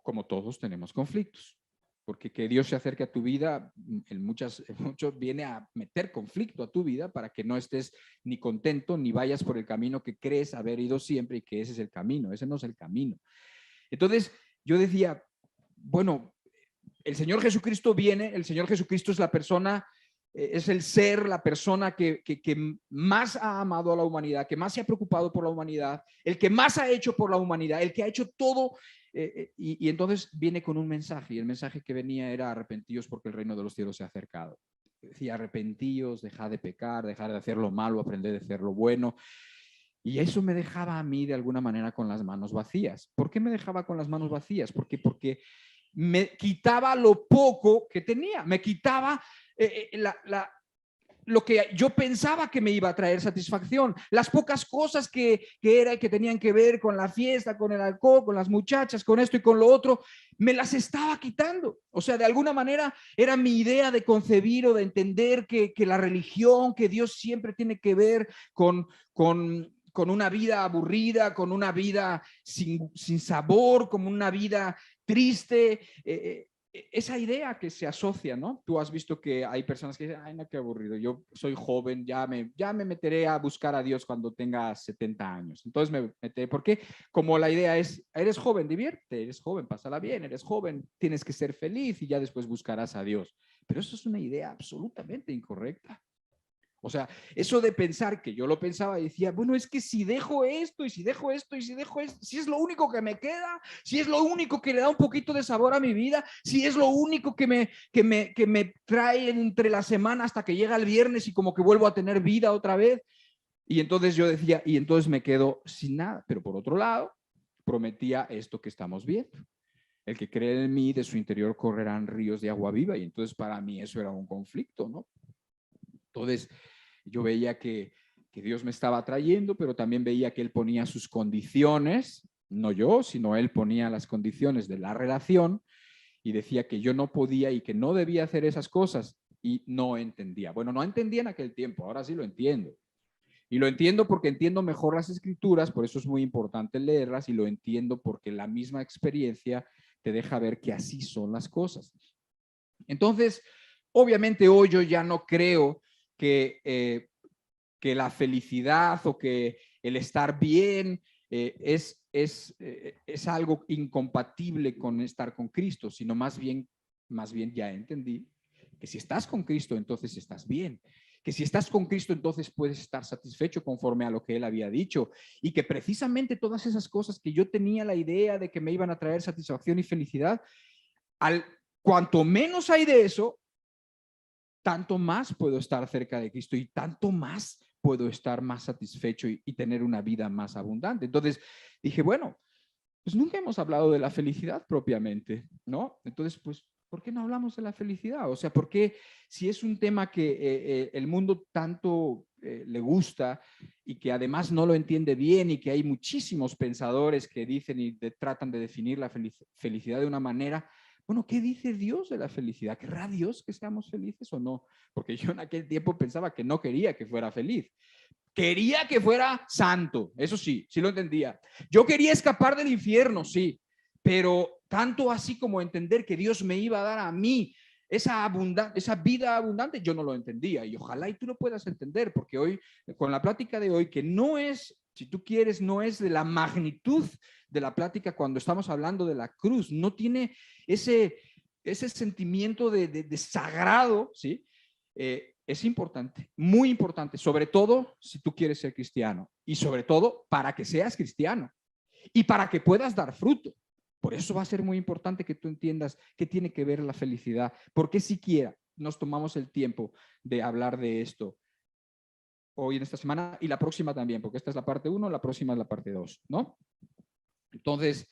como todos tenemos conflictos. Porque que Dios se acerque a tu vida, en muchos viene a meter conflicto a tu vida para que no estés ni contento ni vayas por el camino que crees haber ido siempre y que ese es el camino. Ese no es el camino. Entonces yo decía, bueno, el Señor Jesucristo viene, el Señor Jesucristo es la persona, es el ser, la persona que más ha amado a la humanidad, que más se ha preocupado por la humanidad, el que más ha hecho por la humanidad, el que ha hecho todo. Y entonces viene con un mensaje, y el mensaje que venía era arrepentíos porque el reino de los cielos se ha acercado. Decía, arrepentíos, dejad de pecar, dejad de hacer lo malo, aprended de hacer lo bueno. Y eso me dejaba a mí de alguna manera con las manos vacías. ¿Por qué me dejaba con las manos vacías? Porque me quitaba lo poco que tenía, me quitaba lo que yo pensaba que me iba a traer satisfacción, las pocas cosas que tenían que ver con la fiesta, con el alcohol, con las muchachas, con esto y con lo otro, me las estaba quitando. O sea, de alguna manera era mi idea de concebir o de entender que la religión, que Dios siempre tiene que ver con una vida aburrida, con una vida sin sabor, como una vida triste. Esa idea que se asocia, ¿no? Tú has visto que hay personas que dicen, ay, no, qué aburrido, yo soy joven, ya me meteré a buscar a Dios cuando tenga 70 años. Entonces me meteré, porque como la idea es, eres joven, divierte, eres joven, pásala bien, eres joven, tienes que ser feliz y ya después buscarás a Dios. Pero eso es una idea absolutamente incorrecta. O sea, eso de pensar, que yo lo pensaba y decía, bueno, es que si dejo esto y si dejo esto y si dejo esto, si es lo único que me queda, si es lo único que le da un poquito de sabor a mi vida, si es lo único que me trae entre la semana hasta que llega el viernes y como que vuelvo a tener vida otra vez. Y entonces yo decía, y entonces me quedo sin nada. Pero por otro lado, prometía esto que estamos viendo. El que cree en mí, de su interior correrán ríos de agua viva. Y entonces para mí eso era un conflicto, ¿no? Entonces, yo veía que Dios me estaba trayendo, pero también veía que Él ponía sus condiciones, no yo, sino Él ponía las condiciones de la relación y decía que yo no podía y que no debía hacer esas cosas y no entendía. Bueno, no entendía en aquel tiempo, ahora sí lo entiendo. Y lo entiendo porque entiendo mejor las escrituras, por eso es muy importante leerlas, y lo entiendo porque la misma experiencia te deja ver que así son las cosas. Entonces, obviamente hoy yo ya no creo que la felicidad o que el estar bien es algo incompatible con estar con Cristo, sino más bien ya entendí que si estás con Cristo, entonces estás bien. Que si estás con Cristo, entonces puedes estar satisfecho conforme a lo que Él había dicho. Y que precisamente todas esas cosas que yo tenía la idea de que me iban a traer satisfacción y felicidad, cuanto menos hay de eso, tanto más puedo estar cerca de Cristo y tanto más puedo estar más satisfecho y tener una vida más abundante. Entonces dije, bueno, pues nunca hemos hablado de la felicidad propiamente, ¿no? Entonces, pues, ¿por qué no hablamos de la felicidad? O sea, ¿por qué si es un tema que el mundo tanto le gusta y que además no lo entiende bien, y que hay muchísimos pensadores que dicen y tratan de definir la felicidad de una manera. Bueno, ¿qué dice Dios de la felicidad? ¿Querrá Dios que seamos felices o no? Porque yo en aquel tiempo pensaba que no quería que fuera feliz. Quería que fuera santo, eso sí, sí lo entendía. Yo quería escapar del infierno, sí, pero tanto así como entender que Dios me iba a dar a mí esa vida abundante, yo no lo entendía. Y ojalá y tú lo puedas entender, porque hoy, con la plática de hoy, que no es, si tú quieres, no es de la magnitud de la plática cuando estamos hablando de la cruz, no tiene ese sentimiento de sagrado, ¿sí? Es importante, muy importante, sobre todo si tú quieres ser cristiano, y sobre todo para que seas cristiano y para que puedas dar fruto. Por eso va a ser muy importante que tú entiendas qué tiene que ver la felicidad, porque siquiera nos tomamos el tiempo de hablar de esto hoy en esta semana y la próxima también, porque esta es la parte 1, la próxima es la parte 2, ¿no? Entonces,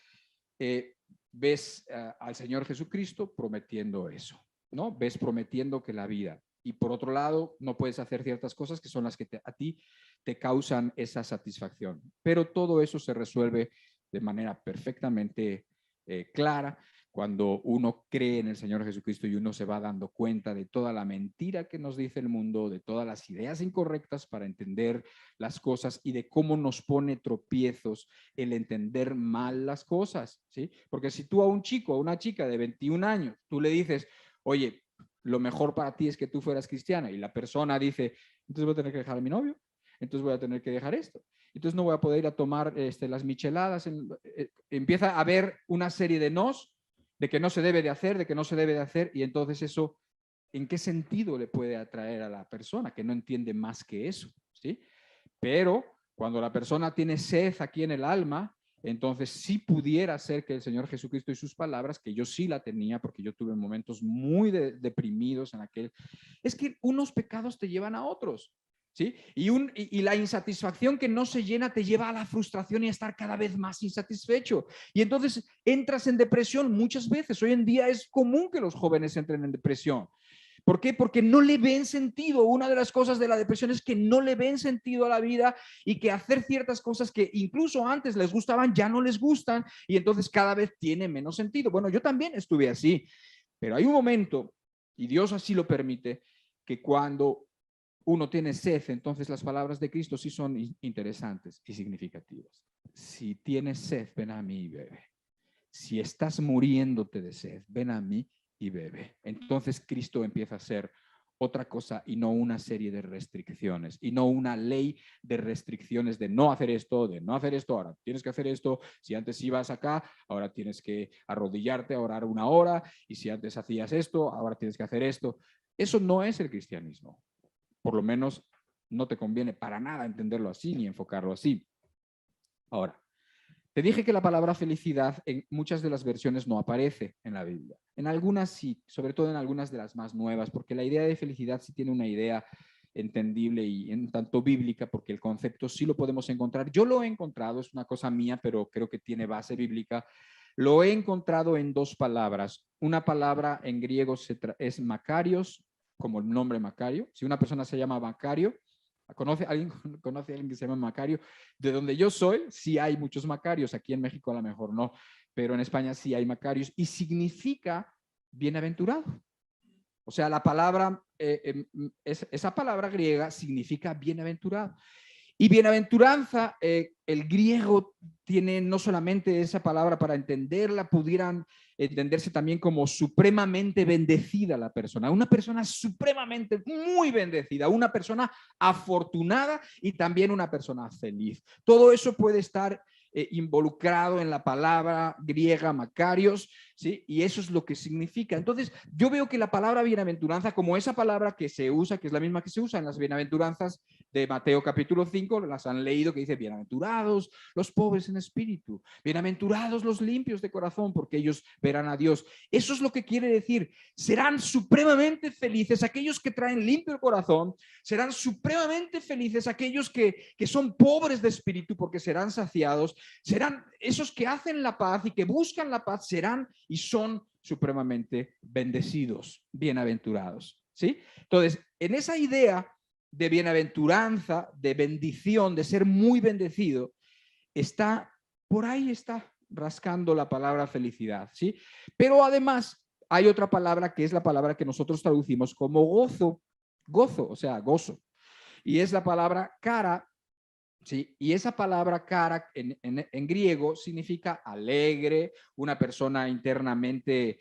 ves al Señor Jesucristo prometiendo eso, ¿no? Ves prometiendo que la vida. Y por otro lado, no puedes hacer ciertas cosas que son las que a ti te causan esa satisfacción. Pero todo eso se resuelve de manera perfectamente clara cuando uno cree en el Señor Jesucristo y uno se va dando cuenta de toda la mentira que nos dice el mundo, de todas las ideas incorrectas para entender las cosas y de cómo nos pone tropiezos el entender mal las cosas, ¿sí? Porque si tú a un chico o una chica de 21 años, tú le dices, oye, lo mejor para ti es que tú fueras cristiana, y la persona dice, entonces voy a tener que dejar a mi novio, entonces voy a tener que dejar esto, entonces no voy a poder ir a tomar las micheladas, empieza a haber una serie de nos, de que no se debe de hacer, de que no se debe de hacer, y entonces eso, ¿en qué sentido le puede atraer a la persona que no entiende más que eso? ¿Sí? Pero cuando la persona tiene sed aquí en el alma, entonces sí pudiera ser que el Señor Jesucristo y sus palabras, que yo sí la tenía porque yo tuve momentos muy deprimidos en aquel, es que unos pecados te llevan a otros, ¿sí? Y la insatisfacción que no se llena te lleva a la frustración y a estar cada vez más insatisfecho. Y entonces entras en depresión muchas veces. Hoy en día es común que los jóvenes entren en depresión. ¿Por qué? Porque no le ven sentido. Una de las cosas de la depresión es que no le ven sentido a la vida, y que hacer ciertas cosas que incluso antes les gustaban ya no les gustan, y entonces cada vez tiene menos sentido. Bueno, yo también estuve así, pero hay un momento, y Dios así lo permite, que cuando uno tiene sed, entonces las palabras de Cristo sí son interesantes y significativas. Si tienes sed, ven a mí y bebe. Si estás muriéndote de sed, ven a mí y bebe. Entonces Cristo empieza a ser otra cosa y no una serie de restricciones, y no una ley de restricciones de no hacer esto, ahora tienes que hacer esto, si antes ibas acá, ahora tienes que arrodillarte a orar 1 hora, y si antes hacías esto, ahora tienes que hacer esto. Eso no es el cristianismo. Por lo menos no te conviene para nada entenderlo así ni enfocarlo así. Ahora, te dije que la palabra felicidad en muchas de las versiones no aparece en la Biblia. En algunas sí, sobre todo en algunas de las más nuevas, porque la idea de felicidad sí tiene una idea entendible y en tanto bíblica, porque el concepto sí lo podemos encontrar. Yo lo he encontrado, es una cosa mía, pero creo que tiene base bíblica. Lo he encontrado en 2 palabras. Una palabra en griego es Macarios, como el nombre Macario. Si una persona se llama Macario, ¿conoce a alguien que se llama Macario? De donde yo soy, sí hay muchos Macarios. Aquí en México a lo mejor no, pero en España sí hay Macarios, y significa bienaventurado. O sea, la palabra, esa palabra griega significa bienaventurado. Y bienaventuranza, el griego tiene no solamente esa palabra para entenderla, pudieran entenderse también como supremamente bendecida la persona, una persona supremamente muy bendecida, una persona afortunada y también una persona feliz. Todo eso puede estar involucrado en la palabra griega Macarios, ¿sí? Y eso es lo que significa. Entonces, yo veo que la palabra bienaventuranza, como esa palabra que se usa, que es la misma que se usa en las bienaventuranzas de Mateo capítulo 5, las han leído, que dice, bienaventurados los pobres en espíritu, bienaventurados los limpios de corazón, porque ellos verán a Dios. Eso es lo que quiere decir. Serán supremamente felices aquellos que traen limpio el corazón, serán supremamente felices aquellos que son pobres de espíritu, porque serán saciados, serán esos que hacen la paz y que buscan la paz, serán y son supremamente bendecidos, bienaventurados, ¿sí? Entonces, en esa idea de bienaventuranza, de bendición, de ser muy bendecido, está por ahí, está rascando la palabra felicidad, ¿sí? Pero además hay otra palabra que es la palabra que nosotros traducimos como gozo, o sea, gozo. Y es la palabra cara, ¿sí? Y esa palabra cara en griego significa alegre, una persona internamente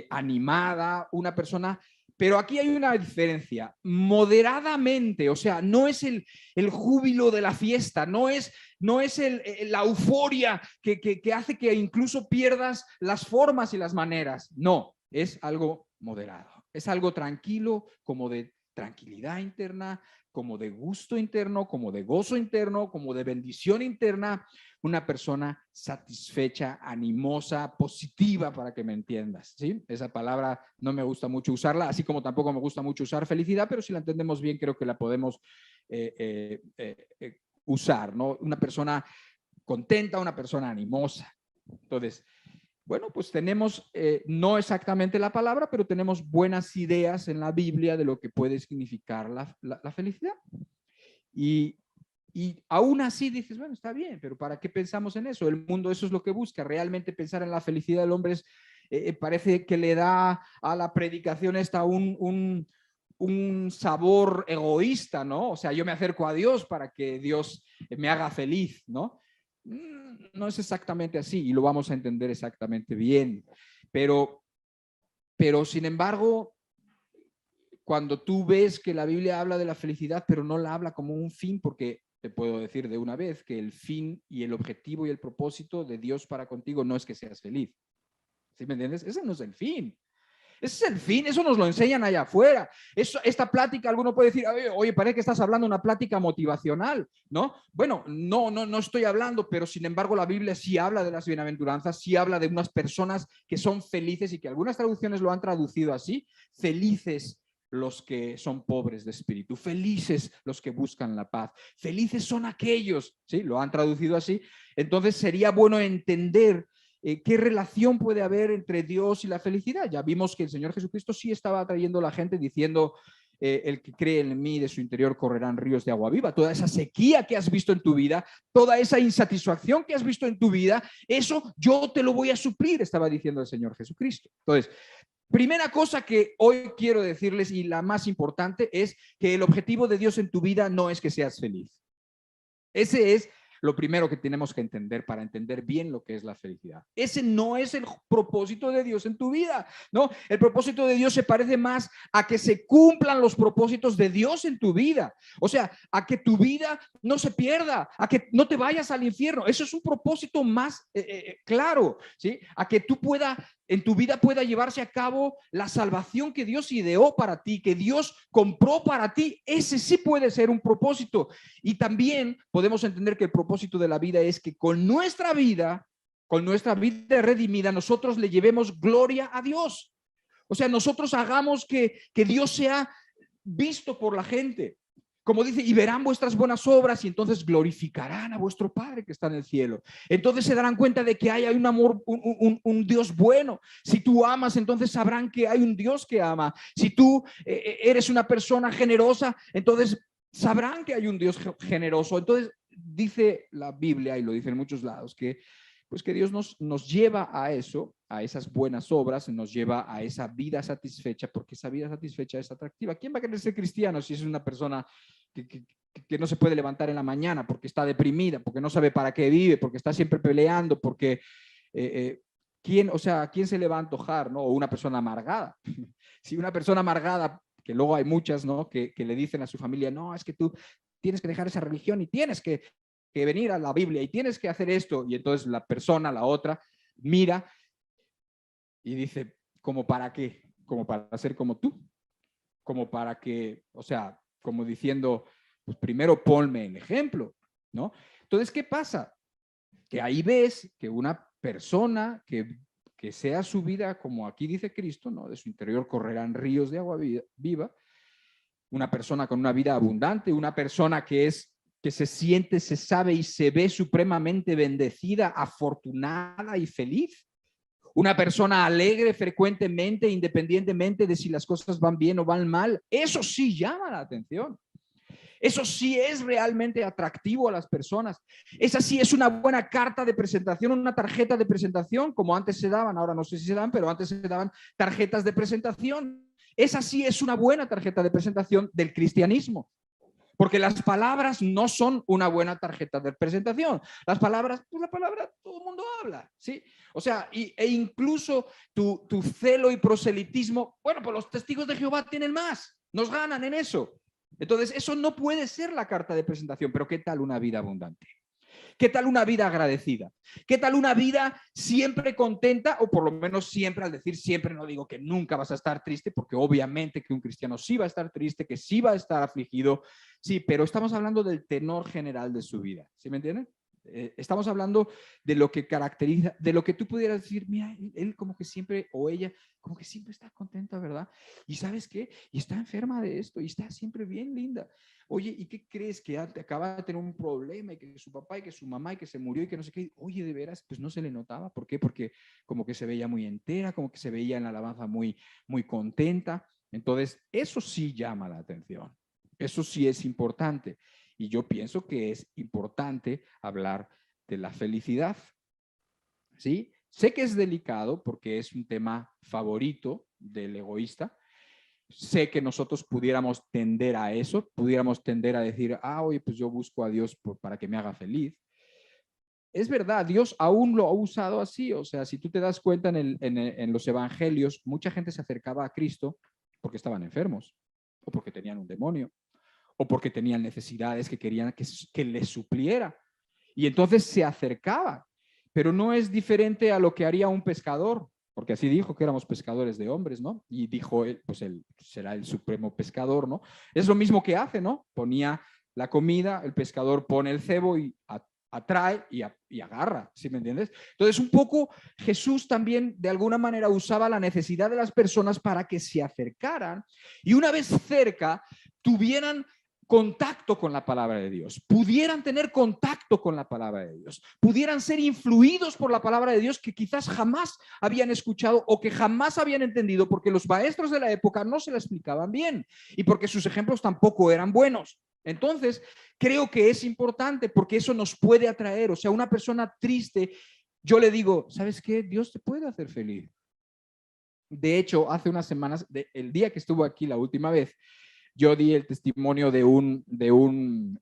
animada, una persona... Pero aquí hay una diferencia, moderadamente, o sea, no es el júbilo de la fiesta, no es la euforia que hace que incluso pierdas las formas y las maneras, no, es algo moderado, es algo tranquilo, como de tranquilidad interna, como de gusto interno, como de gozo interno, como de bendición interna, una persona satisfecha, animosa, positiva, para que me entiendas, ¿sí? Esa palabra no me gusta mucho usarla, así como tampoco me gusta mucho usar felicidad, pero si la entendemos bien creo que la podemos usar, ¿no? Una persona contenta, una persona animosa. Entonces, bueno, pues tenemos, no exactamente la palabra, pero tenemos buenas ideas en la Biblia de lo que puede significar la felicidad. Y aún así dices, bueno, está bien, pero ¿para qué pensamos en eso? El mundo eso es lo que busca. Realmente pensar en la felicidad del hombre es, parece que le da a la predicación esta un sabor egoísta, ¿no? O sea, yo me acerco a Dios para que Dios me haga feliz, ¿no? No es exactamente así y lo vamos a entender exactamente bien. Pero sin embargo, cuando tú ves que la Biblia habla de la felicidad, pero no la habla como un fin, porque te puedo decir de una vez que el fin y el objetivo y el propósito de Dios para contigo no es que seas feliz. ¿Sí me entiendes? Ese no es el fin. Ese es el fin, eso nos lo enseñan allá afuera. Esta plática, alguno puede decir, oye, parece que estás hablando una plática motivacional, ¿no? Bueno, no estoy hablando, pero sin embargo la Biblia sí habla de las bienaventuranzas, sí habla de unas personas que son felices y que algunas traducciones lo han traducido así, felices los que son pobres de espíritu, felices los que buscan la paz, felices son aquellos, ¿sí? Lo han traducido así. Entonces sería bueno entender ¿qué relación puede haber entre Dios y la felicidad? Ya vimos que el Señor Jesucristo sí estaba atrayendo a la gente diciendo, el que cree en mí, de su interior correrán ríos de agua viva. Toda esa sequía que has visto en tu vida, toda esa insatisfacción que has visto en tu vida, eso yo te lo voy a suplir, estaba diciendo el Señor Jesucristo. Entonces, primera cosa que hoy quiero decirles y la más importante es que el objetivo de Dios en tu vida no es que seas feliz. Ese es lo primero que tenemos que entender para entender bien lo que es la felicidad. Ese no es el propósito de Dios en tu vida, ¿no? El propósito de Dios se parece más a que se cumplan los propósitos de Dios en tu vida. O sea, a que tu vida no se pierda, a que no te vayas al infierno. Eso es un propósito más claro, ¿sí? A que tú en tu vida pueda llevarse a cabo la salvación que Dios ideó para ti, que Dios compró para ti. Ese sí puede ser un propósito. Y también podemos entender que el propósito de la vida es que con nuestra vida redimida, nosotros le llevemos gloria a Dios. O sea, nosotros hagamos que Dios sea visto por la gente. Como dice, y verán vuestras buenas obras y entonces glorificarán a vuestro Padre que está en el cielo. Entonces se darán cuenta de que hay un amor, un Dios bueno. Si tú amas, entonces sabrán que hay un Dios que ama. Si tú eres una persona generosa, entonces sabrán que hay un Dios generoso. Entonces dice la Biblia, y lo dice en muchos lados, que pues que Dios nos lleva a eso, a esas buenas obras, nos lleva a esa vida satisfecha, porque esa vida satisfecha es atractiva. ¿Quién va a querer ser cristiano si es una persona que no se puede levantar en la mañana porque está deprimida, porque no sabe para qué vive, porque está siempre peleando, porque ¿quién se le va a antojar, ¿no? O una persona amargada. Si una persona amargada, que luego hay muchas, ¿no? Que le dicen a su familia, no, es que tú tienes que dejar esa religión y tienes que venir a la Biblia y tienes que hacer esto. Y entonces la persona, la otra, mira y dice, ¿como para qué? Como para ser como tú. Como para que, o sea, como diciendo, pues primero ponme en ejemplo, ¿no? Entonces, ¿qué pasa? Que ahí ves que una persona que sea su vida, como aquí dice Cristo, ¿no? De su interior correrán ríos de agua viva, una persona con una vida abundante, una persona que se siente, se sabe y se ve supremamente bendecida, afortunada y feliz. Una persona alegre frecuentemente, independientemente de si las cosas van bien o van mal. Eso sí llama la atención. Eso sí es realmente atractivo a las personas. Esa sí es una buena carta de presentación, una tarjeta de presentación, como antes se daban, ahora no sé si se dan, pero antes se daban tarjetas de presentación. Esa sí es una buena tarjeta de presentación del cristianismo. Porque las palabras no son una buena tarjeta de presentación. Las palabras, pues la palabra todo el mundo habla, ¿sí? O sea, e incluso tu celo y proselitismo, bueno, pues los testigos de Jehová tienen más, nos ganan en eso. Entonces, eso no puede ser la carta de presentación, pero ¿qué tal una vida abundante? ¿Qué tal una vida agradecida? ¿Qué tal una vida siempre contenta? O por lo menos siempre, al decir siempre, no digo que nunca vas a estar triste, porque obviamente que un cristiano sí va a estar triste, que sí va a estar afligido, sí, pero estamos hablando del tenor general de su vida, ¿sí me entienden? Estamos hablando de lo que caracteriza, de lo que tú pudieras decir, mira, él como que siempre, o ella, como que siempre está contenta, ¿verdad? Y ¿sabes qué? Y está enferma de esto, y está siempre bien linda. Oye, ¿y qué crees? Que acaba de tener un problema, y que su papá, y que su mamá, y que se murió, y que no sé qué. Oye, de veras, pues no se le notaba. ¿Por qué? Porque como que se veía muy entera, como que se veía en la alabanza muy, muy contenta. Entonces, eso sí llama la atención. Eso sí es importante. Y yo pienso que es importante hablar de la felicidad. ¿Sí? Sé que es delicado porque es un tema favorito del egoísta. Sé que nosotros pudiéramos tender a eso, pudiéramos tender a decir, oye, pues yo busco a Dios para que me haga feliz. Es verdad, Dios aún lo ha usado así. O sea, si tú te das cuenta en los evangelios, mucha gente se acercaba a Cristo porque estaban enfermos, o porque tenían un demonio, o porque tenían necesidades que querían que les supliera. Y entonces se acercaba, pero no es diferente a lo que haría un pescador, porque así dijo que éramos pescadores de hombres, ¿no? Y dijo, pues él será el supremo pescador, ¿no? Es lo mismo que hace, ¿no? Ponía la comida, el pescador pone el cebo y atrae y agarra, ¿sí me entiendes? Entonces, un poco Jesús también de alguna manera usaba la necesidad de las personas para que se acercaran y una vez cerca tuvieran contacto con la palabra de Dios, pudieran tener contacto con la palabra de Dios, pudieran ser influidos por la palabra de Dios que quizás jamás habían escuchado o que jamás habían entendido porque los maestros de la época no se la explicaban bien y porque sus ejemplos tampoco eran buenos. Entonces, creo que es importante porque eso nos puede atraer. O sea, una persona triste, yo le digo, ¿sabes qué? Dios te puede hacer feliz. De hecho, hace unas semanas, el día que estuvo aquí la última vez, yo di el testimonio de un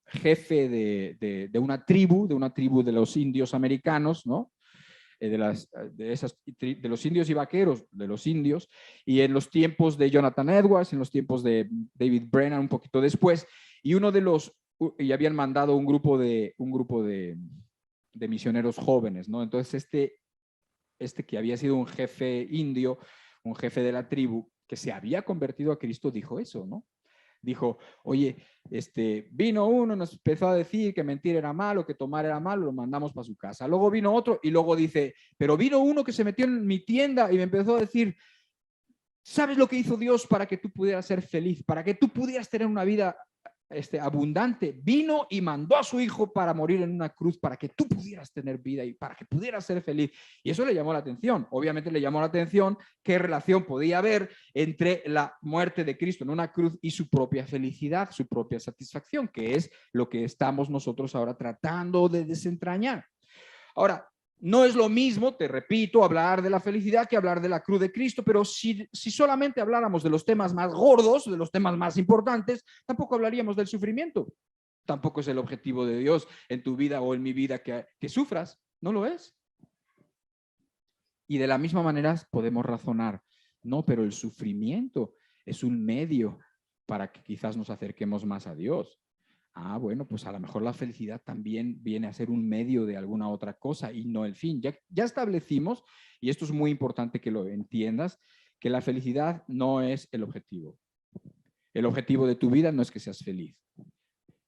jefe de una tribu de los indios americanos, ¿no? De los indios y vaqueros, de los indios, y en los tiempos de Jonathan Edwards, en los tiempos de David Brennan, un poquito después, y y habían mandado un grupo de misioneros jóvenes, ¿no? Entonces este que había sido un jefe indio, un jefe de la tribu, que se había convertido a Cristo, dijo eso, ¿no? Dijo, oye, vino uno, nos empezó a decir que mentir era malo, que tomar era malo, lo mandamos para su casa. Luego vino otro y luego dice, pero vino uno que se metió en mi tienda y me empezó a decir, ¿sabes lo que hizo Dios para que tú pudieras ser feliz, para que tú pudieras tener una vida abundante? Vino y mandó a su hijo para morir en una cruz para que tú pudieras tener vida y para que pudieras ser feliz. Y eso le llamó la atención. Obviamente le llamó la atención qué relación podía haber entre la muerte de Cristo en una cruz y su propia felicidad, su propia satisfacción, que es lo que estamos nosotros ahora tratando de desentrañar. Ahora, no es lo mismo, te repito, hablar de la felicidad que hablar de la cruz de Cristo, pero si solamente habláramos de los temas más gordos, de los temas más importantes, tampoco hablaríamos del sufrimiento. Tampoco es el objetivo de Dios en tu vida o en mi vida que sufras, no lo es. Y de la misma manera podemos razonar, no, pero el sufrimiento es un medio para que quizás nos acerquemos más a Dios. Bueno, pues a lo mejor la felicidad también viene a ser un medio de alguna otra cosa y no el fin. Ya establecimos, y esto es muy importante que lo entiendas, que la felicidad no es el objetivo. El objetivo de tu vida no es que seas feliz.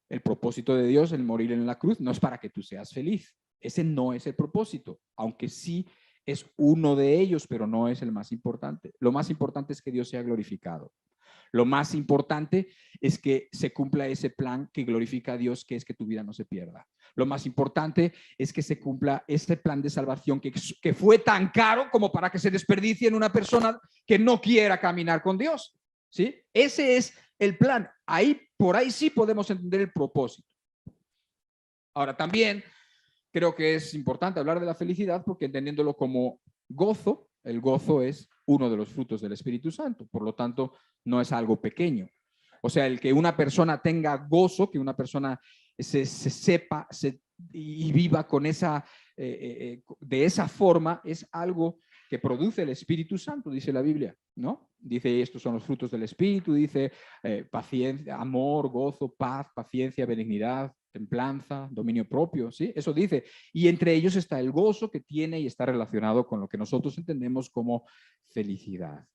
El propósito de Dios, el morir en la cruz, no es para que tú seas feliz. Ese no es el propósito, aunque sí es uno de ellos, pero no es el más importante. Lo más importante es que Dios sea glorificado. Lo más importante es que se cumpla ese plan que glorifica a Dios, que es que tu vida no se pierda. Lo más importante es que se cumpla ese plan de salvación que fue tan caro como para que se desperdicie en una persona que no quiera caminar con Dios. ¿Sí? Ese es el plan. por ahí sí podemos entender el propósito. Ahora, también creo que es importante hablar de la felicidad porque entendiéndolo como gozo, el gozo es uno de los frutos del Espíritu Santo. Por lo tanto, no es algo pequeño. O sea, el que una persona tenga gozo, que una persona se sepa y viva con de esa forma, es algo que produce el Espíritu Santo, dice la Biblia, ¿no? Dice, estos son los frutos del Espíritu, dice paciencia, amor, gozo, paz, paciencia, benignidad, templanza, dominio propio, ¿sí? Eso dice. Y entre ellos está el gozo que tiene y está relacionado con lo que nosotros entendemos como felicidad.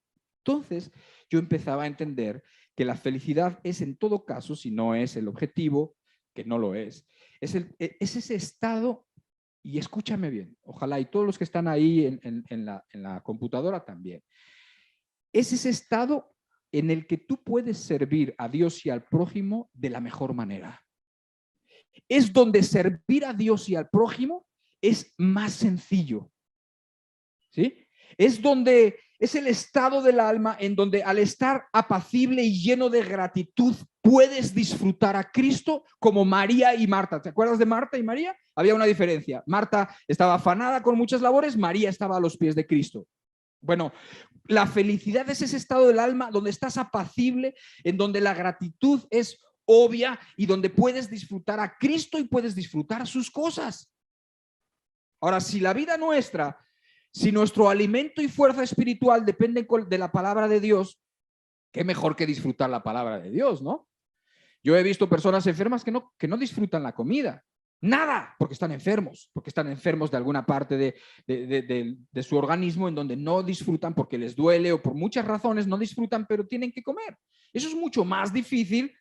Entonces, yo empezaba a entender que la felicidad es en todo caso, si no es el objetivo, que no lo es ese estado. Y escúchame bien, ojalá, y todos los que están ahí en la computadora también. Es ese estado en el que tú puedes servir a Dios y al prójimo de la mejor manera. Es donde servir a Dios y al prójimo es más sencillo. ¿Sí? Es el estado del alma en donde al estar apacible y lleno de gratitud puedes disfrutar a Cristo como María y Marta. ¿Te acuerdas de Marta y María? Había una diferencia. Marta estaba afanada con muchas labores, María estaba a los pies de Cristo. Bueno, la felicidad es ese estado del alma donde estás apacible, en donde la gratitud es obvia y donde puedes disfrutar a Cristo y puedes disfrutar sus cosas. Ahora, si la vida nuestra, si nuestro alimento y fuerza espiritual dependen de la palabra de Dios, qué mejor que disfrutar la palabra de Dios, ¿no? Yo he visto personas enfermas que no disfrutan la comida. Nada, porque están enfermos de alguna parte de su organismo en donde no disfrutan porque les duele o por muchas razones no disfrutan, pero tienen que comer. Eso es mucho más difícil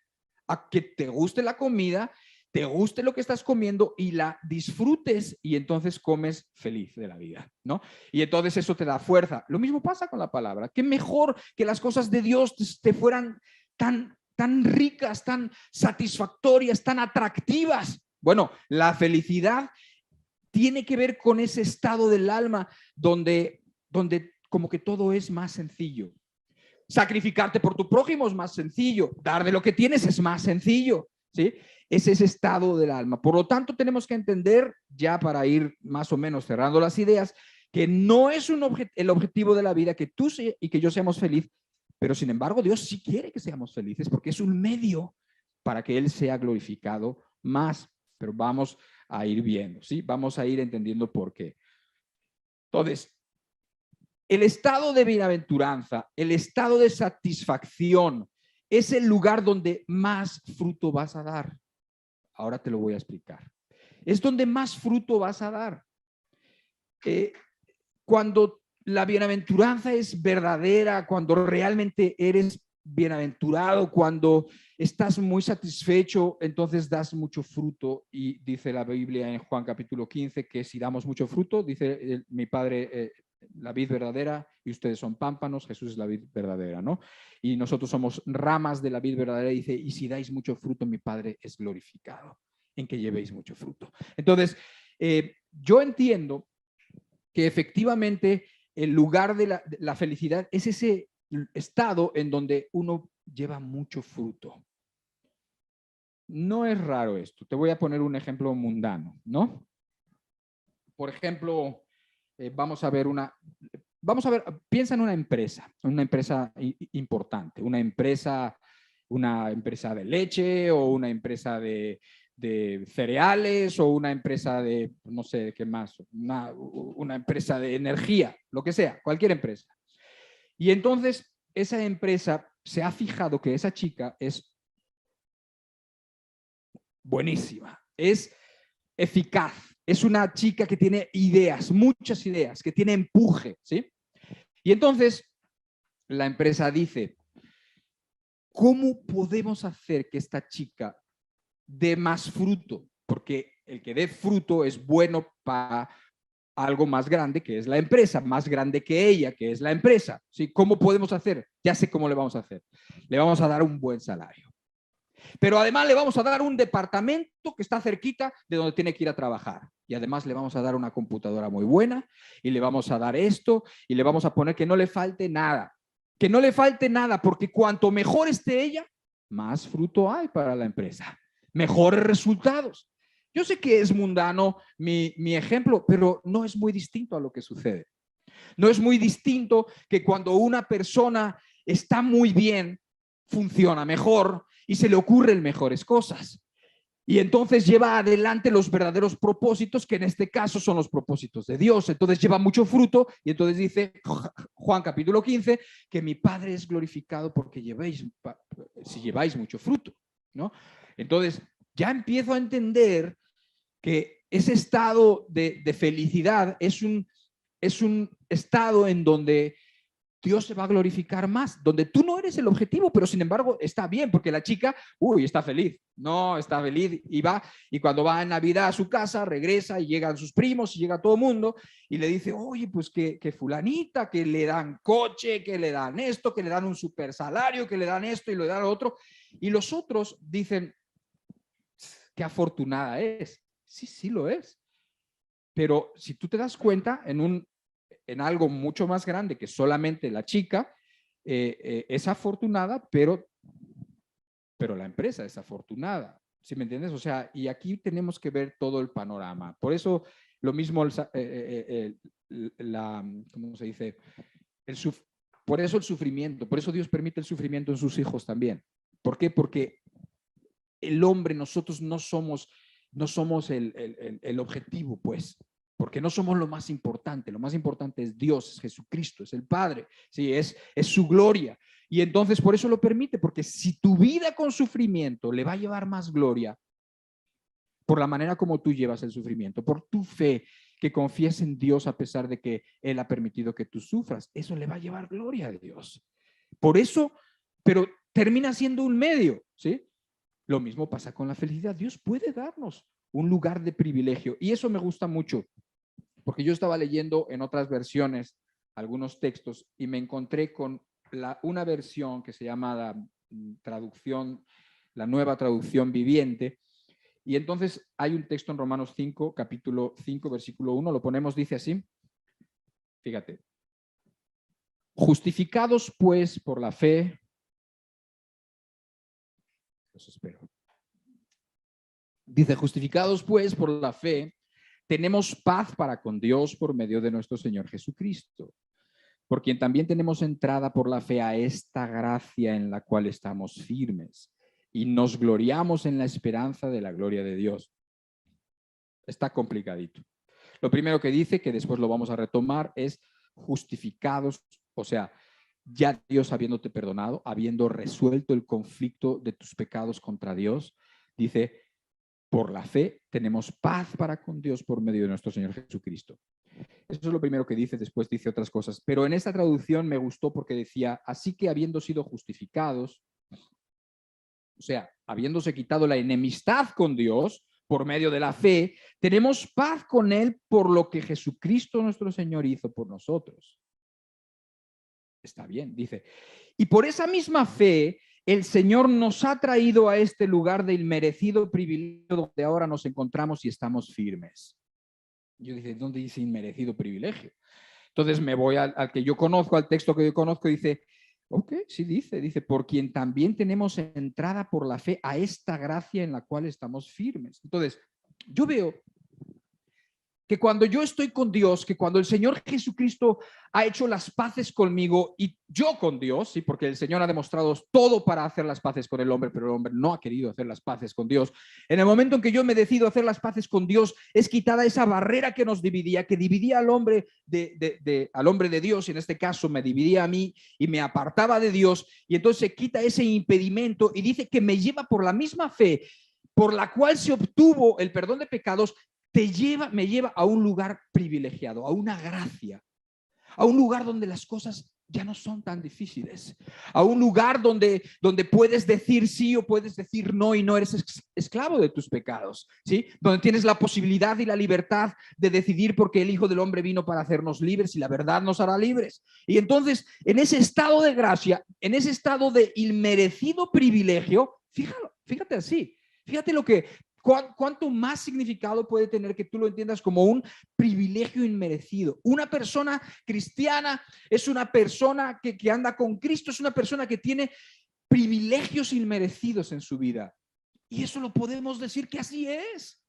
a que te guste la comida, te guste lo que estás comiendo y la disfrutes y entonces comes feliz de la vida, ¿no? Y entonces eso te da fuerza. Lo mismo pasa con la palabra. Qué mejor que las cosas de Dios te fueran tan ricas, tan satisfactorias, tan atractivas. Bueno, la felicidad tiene que ver con ese estado del alma donde como que todo es más sencillo. Sacrificarte por tu prójimo es más sencillo. Dar de lo que tienes es más sencillo, ¿sí? Es ese estado del alma. Por lo tanto, tenemos que entender, ya para ir más o menos cerrando las ideas, que no es el objetivo de la vida que tú y que yo seamos felices, pero sin embargo Dios sí quiere que seamos felices porque es un medio para que Él sea glorificado más. Pero vamos a ir viendo, ¿sí? Vamos a ir entendiendo por qué. Entonces, el estado de bienaventuranza, el estado de satisfacción, es el lugar donde más fruto vas a dar. Ahora te lo voy a explicar. Es donde más fruto vas a dar. Cuando la bienaventuranza es verdadera, cuando realmente eres bienaventurado, cuando estás muy satisfecho, entonces das mucho fruto. Y dice la Biblia en Juan capítulo 15 que si damos mucho fruto, dice mi Padre, la vid verdadera y ustedes son pámpanos, Jesús es la vid verdadera, ¿no? Y nosotros somos ramas de la vid verdadera, dice, y si dais mucho fruto, mi Padre es glorificado en que llevéis mucho fruto. Entonces, yo entiendo que efectivamente el lugar de la felicidad es ese estado en donde uno lleva mucho fruto. No es raro esto. Te voy a poner un ejemplo mundano, ¿no? Por ejemplo, vamos a ver, piensa en una empresa importante, una empresa de leche o una empresa de cereales o una empresa de, no sé qué más, una empresa de energía, lo que sea, cualquier empresa. Y entonces esa empresa se ha fijado que esa chica es buenísima, es eficaz, es una chica que tiene ideas, muchas ideas, que tiene empuje, ¿sí? Y entonces la empresa dice, ¿cómo podemos hacer que esta chica dé más fruto? Porque el que dé fruto es bueno para algo más grande que es la empresa, más grande que ella, que es la empresa, ¿sí? ¿Cómo podemos hacer? Ya sé cómo le vamos a hacer. Le vamos a dar un buen salario. Pero además le vamos a dar un departamento que está cerquita de donde tiene que ir a trabajar. Y además le vamos a dar una computadora muy buena y le vamos a dar esto y le vamos a poner que no le falte nada. Que no le falte nada, porque cuanto mejor esté ella, más fruto hay para la empresa, mejores resultados. Yo sé que es mundano mi ejemplo, pero no es muy distinto a lo que sucede. No es muy distinto que cuando una persona está muy bien, funciona mejor y se le ocurren mejores cosas. Y entonces lleva adelante los verdaderos propósitos, que en este caso son los propósitos de Dios. Entonces lleva mucho fruto y entonces dice Juan capítulo 15, que mi Padre es glorificado porque si lleváis mucho fruto, ¿no? Entonces ya empiezo a entender que ese estado de felicidad es un estado en donde Dios se va a glorificar más, donde tú no eres el objetivo, pero sin embargo está bien, porque la chica, está feliz, no, está feliz y va, y cuando va en Navidad a su casa, regresa y llegan sus primos y llega todo el mundo y le dice, oye, pues que fulanita, que le dan coche, que le dan esto, que le dan un super salario, que le dan esto y le dan lo otro, y los otros dicen, qué afortunada es. Sí, sí lo es. Pero si tú te das cuenta, en algo mucho más grande que solamente la chica, es afortunada, pero la empresa es afortunada. ¿Sí me entiendes? O sea, y aquí tenemos que ver todo el panorama. Por eso lo mismo, ¿cómo se dice? Por eso el sufrimiento, por eso Dios permite el sufrimiento en sus hijos también. ¿Por qué? Porque el hombre, nosotros no somos el objetivo, pues, porque no somos lo más importante es Dios, es Jesucristo, es el Padre, ¿sí? es su gloria, y entonces por eso lo permite, porque si tu vida con sufrimiento le va a llevar más gloria, por la manera como tú llevas el sufrimiento, por tu fe, que confías en Dios a pesar de que Él ha permitido que tú sufras, eso le va a llevar gloria a Dios. Por eso, pero termina siendo un medio, ¿sí? Lo mismo pasa con la felicidad. Dios puede darnos un lugar de privilegio. Y eso me gusta mucho, porque yo estaba leyendo en otras versiones algunos textos y me encontré con una versión que se llama la nueva traducción viviente. Y entonces hay un texto en Romanos 5, capítulo 5, versículo 1, lo ponemos, dice así. Fíjate. Justificados pues por la fe. Los espero. Dice, justificados pues por la fe, tenemos paz para con Dios por medio de nuestro Señor Jesucristo, por quien también tenemos entrada por la fe a esta gracia en la cual estamos firmes y nos gloriamos en la esperanza de la gloria de Dios. Está complicadito. Lo primero que dice, que después lo vamos a retomar, es justificados, o sea, ya Dios habiéndote perdonado, habiendo resuelto el conflicto de tus pecados contra Dios, dice, por la fe tenemos paz para con Dios por medio de nuestro Señor Jesucristo. Eso es lo primero que dice, después dice otras cosas. Pero en esta traducción me gustó porque decía, así que habiendo sido justificados, o sea, habiéndose quitado la enemistad con Dios por medio de la fe, tenemos paz con Él por lo que Jesucristo nuestro Señor hizo por nosotros. Está bien, dice. Y por esa misma fe, el Señor nos ha traído a este lugar de inmerecido privilegio donde ahora nos encontramos y estamos firmes. Yo dije, ¿dónde dice inmerecido privilegio? Entonces me voy al que yo conozco, al texto que yo conozco, y dice, ok, sí dice, por quien también tenemos entrada por la fe a esta gracia en la cual estamos firmes. Entonces, yo veo que cuando yo estoy con Dios, que cuando el Señor Jesucristo ha hecho las paces conmigo y yo con Dios, ¿sí? Porque el Señor ha demostrado todo para hacer las paces con el hombre, pero el hombre no ha querido hacer las paces con Dios. En el momento en que yo me decido hacer las paces con Dios, es quitada esa barrera que nos dividía, que dividía al hombre al hombre de Dios, y en este caso me dividía a mí y me apartaba de Dios, y entonces se quita ese impedimento y dice que me lleva por la misma fe por la cual se obtuvo el perdón de pecados, me lleva a un lugar privilegiado, a una gracia, a un lugar donde las cosas ya no son tan difíciles, a un lugar donde puedes decir sí o puedes decir no y no eres esclavo de tus pecados, ¿sí? Donde tienes la posibilidad y la libertad de decidir, porque el Hijo del Hombre vino para hacernos libres y la verdad nos hará libres. Y entonces, en ese estado de gracia, en ese estado de inmerecido privilegio, fíjate así, fíjate lo que ¿cuánto más significado puede tener que tú lo entiendas como un privilegio inmerecido? Una persona cristiana es una persona que anda con Cristo, es una persona que tiene privilegios inmerecidos en su vida. Y eso lo podemos decir que así es.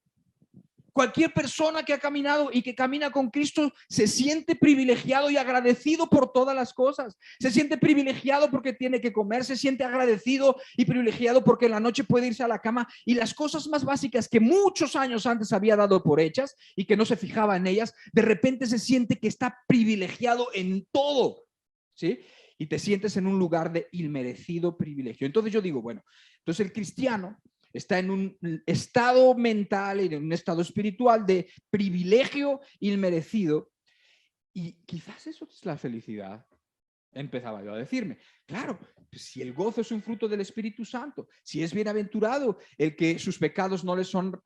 Cualquier persona que ha caminado y que camina con Cristo se siente privilegiado y agradecido por todas las cosas. Se siente privilegiado porque tiene que comer, se siente agradecido y privilegiado porque en la noche puede irse a la cama y las cosas más básicas que muchos años antes había dado por hechas y que no se fijaba en ellas, de repente se siente que está privilegiado en todo, ¿sí? Y te sientes en un lugar de inmerecido privilegio. Entonces yo digo, bueno, entonces el cristiano está en un estado mental y en un estado espiritual de privilegio inmerecido. Y quizás eso es la felicidad. Empezaba yo a decirme, claro, pues si el gozo es un fruto del Espíritu Santo, si es bienaventurado el que sus pecados no les son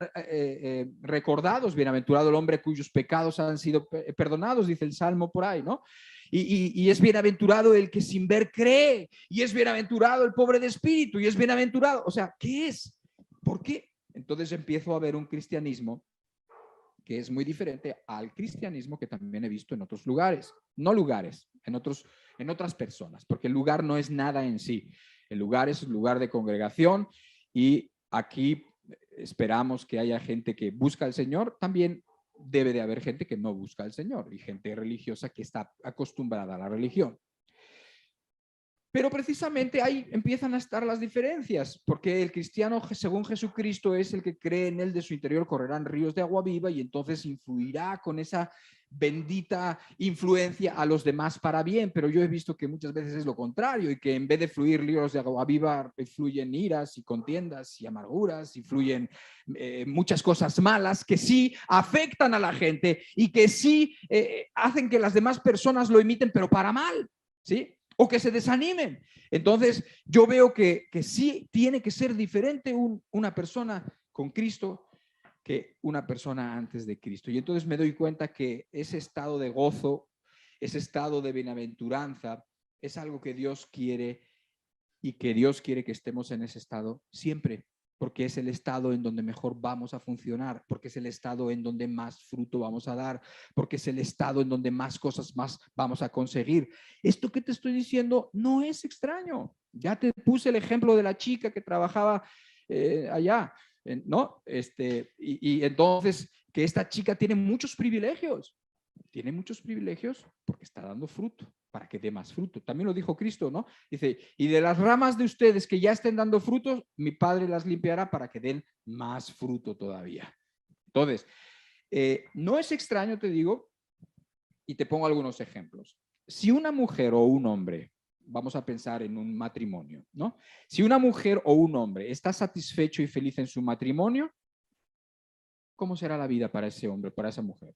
recordados, bienaventurado el hombre cuyos pecados han sido perdonados, dice el Salmo por ahí, ¿no? Y es bienaventurado el que sin ver cree, y es bienaventurado el pobre de espíritu, y es bienaventurado. O sea, ¿qué es? ¿Por qué? Entonces empiezo a ver un cristianismo que es muy diferente al cristianismo que también he visto en otros lugares. No lugares, en otras personas, porque el lugar no es nada en sí. El lugar es un lugar de congregación y aquí esperamos que haya gente que busca al Señor. También debe de haber gente que no busca al Señor y gente religiosa que está acostumbrada a la religión. Pero precisamente ahí empiezan a estar las diferencias, porque el cristiano, según Jesucristo, es el que cree en él, de su interior correrán ríos de agua viva y entonces influirá con esa bendita influencia a los demás para bien. Pero yo he visto que muchas veces es lo contrario y que en vez de fluir ríos de agua viva, fluyen iras y contiendas y amarguras y fluyen muchas cosas malas que sí afectan a la gente y que sí hacen que las demás personas lo imiten, pero para mal, ¿sí? O que se desanimen. Entonces, yo veo que sí tiene que ser diferente una persona con Cristo que una persona antes de Cristo. Y entonces me doy cuenta que ese estado de gozo, ese estado de bienaventuranza, es algo que Dios quiere y que Dios quiere que estemos en ese estado siempre, porque es el estado en donde mejor vamos a funcionar, porque es el estado en donde más fruto vamos a dar, porque es el estado en donde más cosas más vamos a conseguir. Esto que te estoy diciendo no es extraño. Ya te puse el ejemplo de la chica que trabajaba allá, ¿no? Y entonces que esta chica tiene muchos privilegios. Tiene muchos privilegios porque está dando fruto, para que dé más fruto. También lo dijo Cristo, ¿no? Dice, y de las ramas de ustedes que ya estén dando frutos, mi Padre las limpiará para que den más fruto todavía. Entonces, no es extraño, te digo, y te pongo algunos ejemplos. Si una mujer o un hombre, vamos a pensar en un matrimonio, ¿no? Si una mujer o un hombre está satisfecho y feliz en su matrimonio, ¿cómo será la vida para ese hombre, para esa mujer?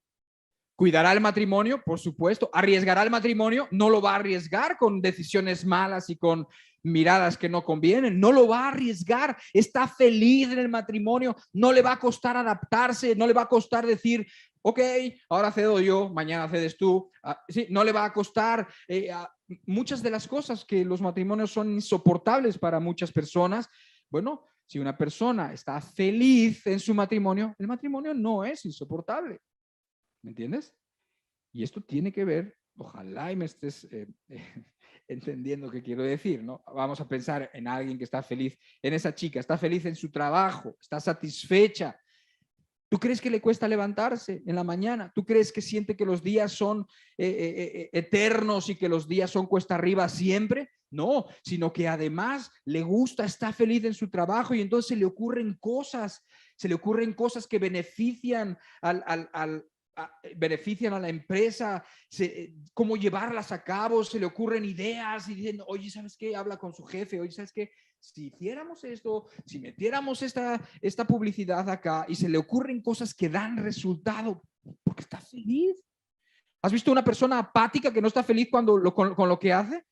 ¿Cuidará el matrimonio? Por supuesto. ¿Arriesgará el matrimonio? No lo va a arriesgar con decisiones malas y con miradas que no convienen. No lo va a arriesgar. Está feliz en el matrimonio. No le va a costar adaptarse. No le va a costar decir, ok, ahora cedo yo, mañana cedes tú. Sí, no le va a costar muchas de las cosas que los matrimonios son insoportables para muchas personas. Bueno, si una persona está feliz en su matrimonio, el matrimonio no es insoportable. ¿Me entiendes? Y esto tiene que ver, ojalá y me estés entendiendo qué quiero decir, ¿no? Vamos a pensar en alguien que está feliz, en esa chica, está feliz en su trabajo, está satisfecha. ¿Tú crees que le cuesta levantarse en la mañana? ¿Tú crees que siente que los días son eternos y que los días son cuesta arriba siempre? No, sino que además le gusta, está feliz en su trabajo y entonces se le ocurren cosas que benefician benefician a la empresa, cómo llevarlas a cabo, se le ocurren ideas y dicen, oye, ¿sabes qué? Habla con su jefe, oye, ¿sabes qué? Si hiciéramos esto, si metiéramos esta publicidad acá y se le ocurren cosas que dan resultado, porque está feliz. ¿Has visto una persona apática que no está feliz con lo que hace?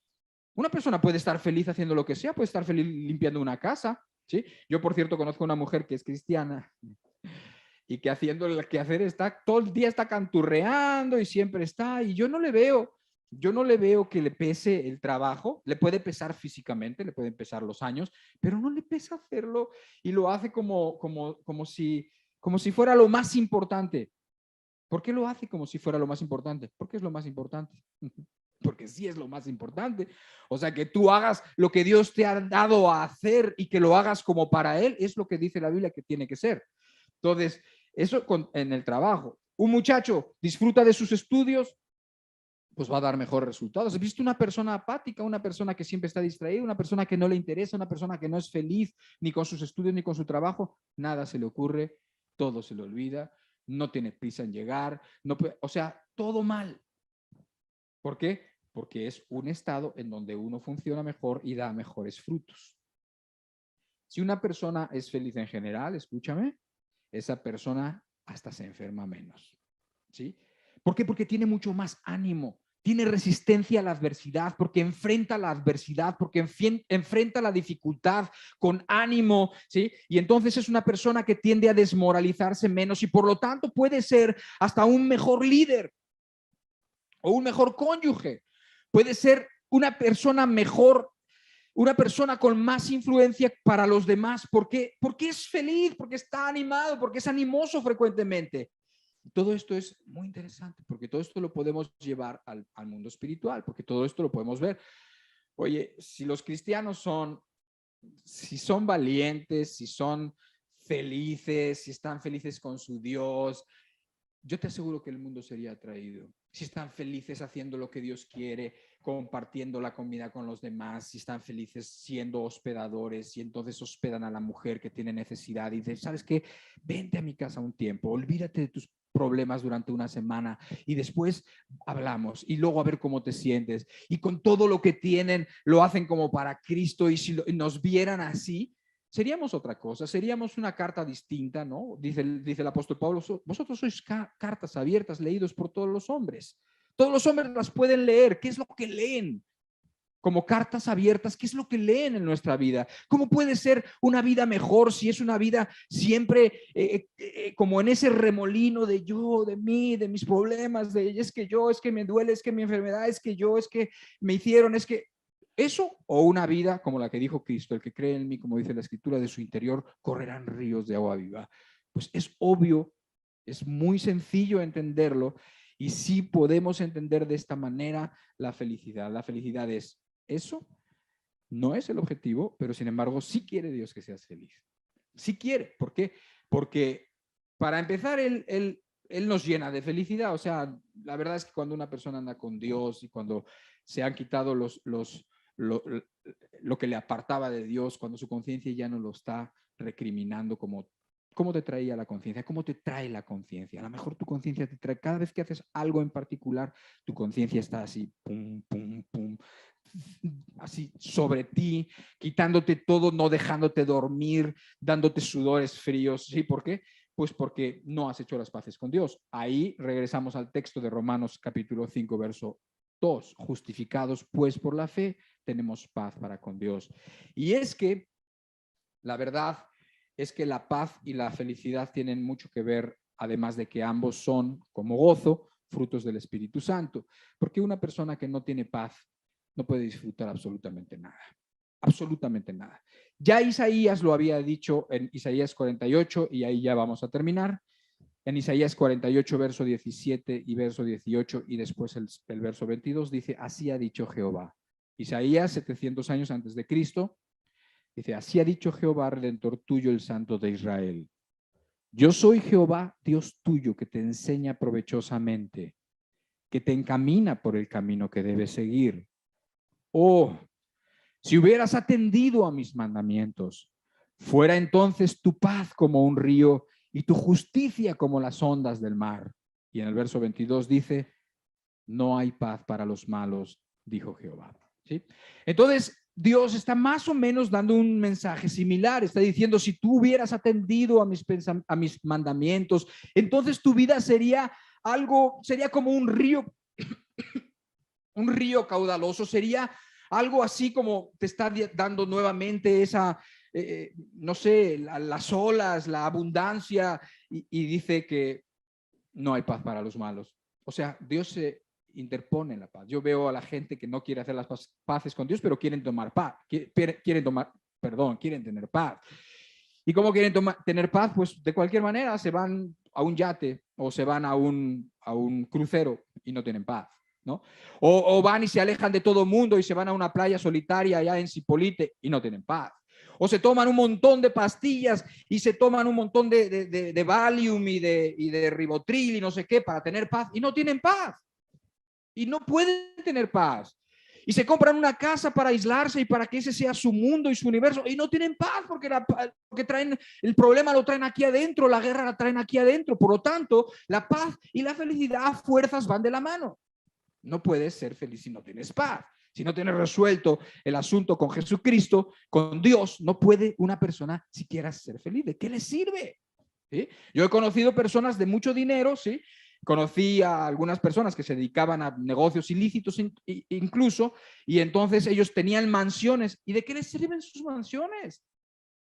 Una persona puede estar feliz haciendo lo que sea, puede estar feliz limpiando una casa, ¿sí? Yo, por cierto, conozco a una mujer que es cristiana y que haciendo el quehacer está todo el día está canturreando y siempre está, y yo no le veo que le pese el trabajo. Le puede pesar físicamente, le pueden pesar los años, pero no le pesa hacerlo y lo hace como si fuera lo más importante. ¿Por qué lo hace como si fuera lo más importante? Porque es lo más importante. porque sí es lo más importante. O sea, que tú hagas lo que Dios te ha dado a hacer y que lo hagas como para Él, es lo que dice la Biblia que tiene que ser. Entonces, eso en el trabajo. Un muchacho disfruta de sus estudios, pues va a dar mejores resultados. ¿Has visto una persona apática, una persona que siempre está distraída, una persona que no le interesa, una persona que no es feliz ni con sus estudios ni con su trabajo? Nada se le ocurre, todo se le olvida, no tiene prisa en llegar, no puede, o sea, todo mal. ¿Por qué? Porque es un estado en donde uno funciona mejor y da mejores frutos. Si una persona es feliz en general, escúchame, esa persona hasta se enferma menos. ¿Sí? ¿Por qué? Porque tiene mucho más ánimo, tiene resistencia a la adversidad, porque enfrenta la adversidad, porque enfrenta la dificultad con ánimo, ¿sí? Y entonces es una persona que tiende a desmoralizarse menos y por lo tanto puede ser hasta un mejor líder o un mejor cónyuge. Puede ser una persona mejor, una persona con más influencia para los demás. ¿Por qué? Porque es feliz, porque está animado, porque es animoso frecuentemente. Todo esto es muy interesante porque todo esto lo podemos llevar al mundo espiritual, porque todo esto lo podemos ver. Oye, si los cristianos si son valientes, si son felices, si están felices con su Dios, yo te aseguro que el mundo sería atraído. Si están felices haciendo lo que Dios quiere, compartiendo la comida con los demás, si están felices siendo hospedadores y entonces hospedan a la mujer que tiene necesidad y dice, ¿sabes qué? Vente a mi casa un tiempo, olvídate de tus problemas durante una semana y después hablamos y luego a ver cómo te sientes. Y con todo lo que tienen lo hacen como para Cristo y si nos vieran así, seríamos otra cosa, seríamos una carta distinta, ¿no? Dice el apóstol Pablo, vosotros sois cartas abiertas, leídos por todos los hombres. Todos los hombres las pueden leer. ¿Qué es lo que leen? Como cartas abiertas, ¿qué es lo que leen en nuestra vida? ¿Cómo puede ser una vida mejor si es una vida siempre como en ese remolino de yo, de mí, de mis problemas, de es que yo, es que me duele, es que mi enfermedad, es que yo, es que me hicieron, es que eso o una vida como la que dijo Cristo, el que cree en mí, como dice la escritura, de su interior correrán ríos de agua viva. Pues es obvio, es muy sencillo entenderlo y sí podemos entender de esta manera la felicidad. La felicidad es eso, no es el objetivo, pero sin embargo sí quiere Dios que seas feliz. Sí quiere. ¿Por qué? Porque para empezar, Él nos llena de felicidad. O sea, la verdad es que cuando una persona anda con Dios y cuando se han quitado lo que le apartaba de Dios, cuando su conciencia ya no lo está recriminando como ¿cómo te traía la conciencia? ¿Cómo te trae la conciencia? A lo mejor tu conciencia te trae, cada vez que haces algo en particular, tu conciencia está así, pum, pum, pum, así sobre ti, quitándote todo, no dejándote dormir, dándote sudores fríos. ¿Sí? ¿Por qué? Pues porque no has hecho las paces con Dios. Ahí regresamos al texto de Romanos capítulo 5, verso 2. Justificados pues por la fe, tenemos paz para con Dios. Y es que la verdad es que la paz y la felicidad tienen mucho que ver, además de que ambos son, como gozo, frutos del Espíritu Santo. Porque una persona que no tiene paz no puede disfrutar absolutamente nada. Absolutamente nada. Ya Isaías lo había dicho en Isaías 48 y ahí ya vamos a terminar. En Isaías 48, verso 17 y verso 18 y después el verso 22 dice, así ha dicho Jehová. Isaías, 700 años antes de Cristo, dice, así ha dicho Jehová, Redentor tuyo, el Santo de Israel. Yo soy Jehová, Dios tuyo, que te enseña provechosamente, que te encamina por el camino que debes seguir. Oh, si hubieras atendido a mis mandamientos, fuera entonces tu paz como un río y tu justicia como las ondas del mar. Y en el verso 22 dice, no hay paz para los malos, dijo Jehová. ¿Sí? Entonces, Dios está más o menos dando un mensaje similar. Está diciendo, si tú hubieras atendido a mis mandamientos, entonces tu vida sería como un río, un río caudaloso, sería algo así como te está dando nuevamente esa, no sé, las olas, la abundancia, y dice que no hay paz para los malos. O sea, Dios se interpone en la paz. Yo veo a la gente que no quiere hacer las paces con Dios, pero quieren tener paz. ¿Y cómo quieren tener paz? Pues de cualquier manera se van a un yate o se van a un crucero y no tienen paz. ¿no? O van y se alejan de todo mundo y se van a una playa solitaria allá en Cipolite y no tienen paz. O se toman un montón de pastillas y se toman un montón de Valium y de Ribotril y no sé qué para tener paz y no tienen paz. Y no pueden tener paz. Y se compran una casa para aislarse y para que ese sea su mundo y su universo y no tienen paz porque traen el problema, lo traen aquí adentro, la guerra la traen aquí adentro. Por lo tanto, la paz y la felicidad a fuerzas van de la mano. No puedes ser feliz si no tienes paz. Si no tienes resuelto el asunto con Jesucristo, con Dios, no puede una persona siquiera ser feliz. ¿De qué le sirve? ¿Sí? Yo he conocido personas de mucho dinero, ¿sí? Conocí a algunas personas que se dedicaban a negocios ilícitos incluso, y entonces ellos tenían mansiones. ¿Y de qué les sirven sus mansiones?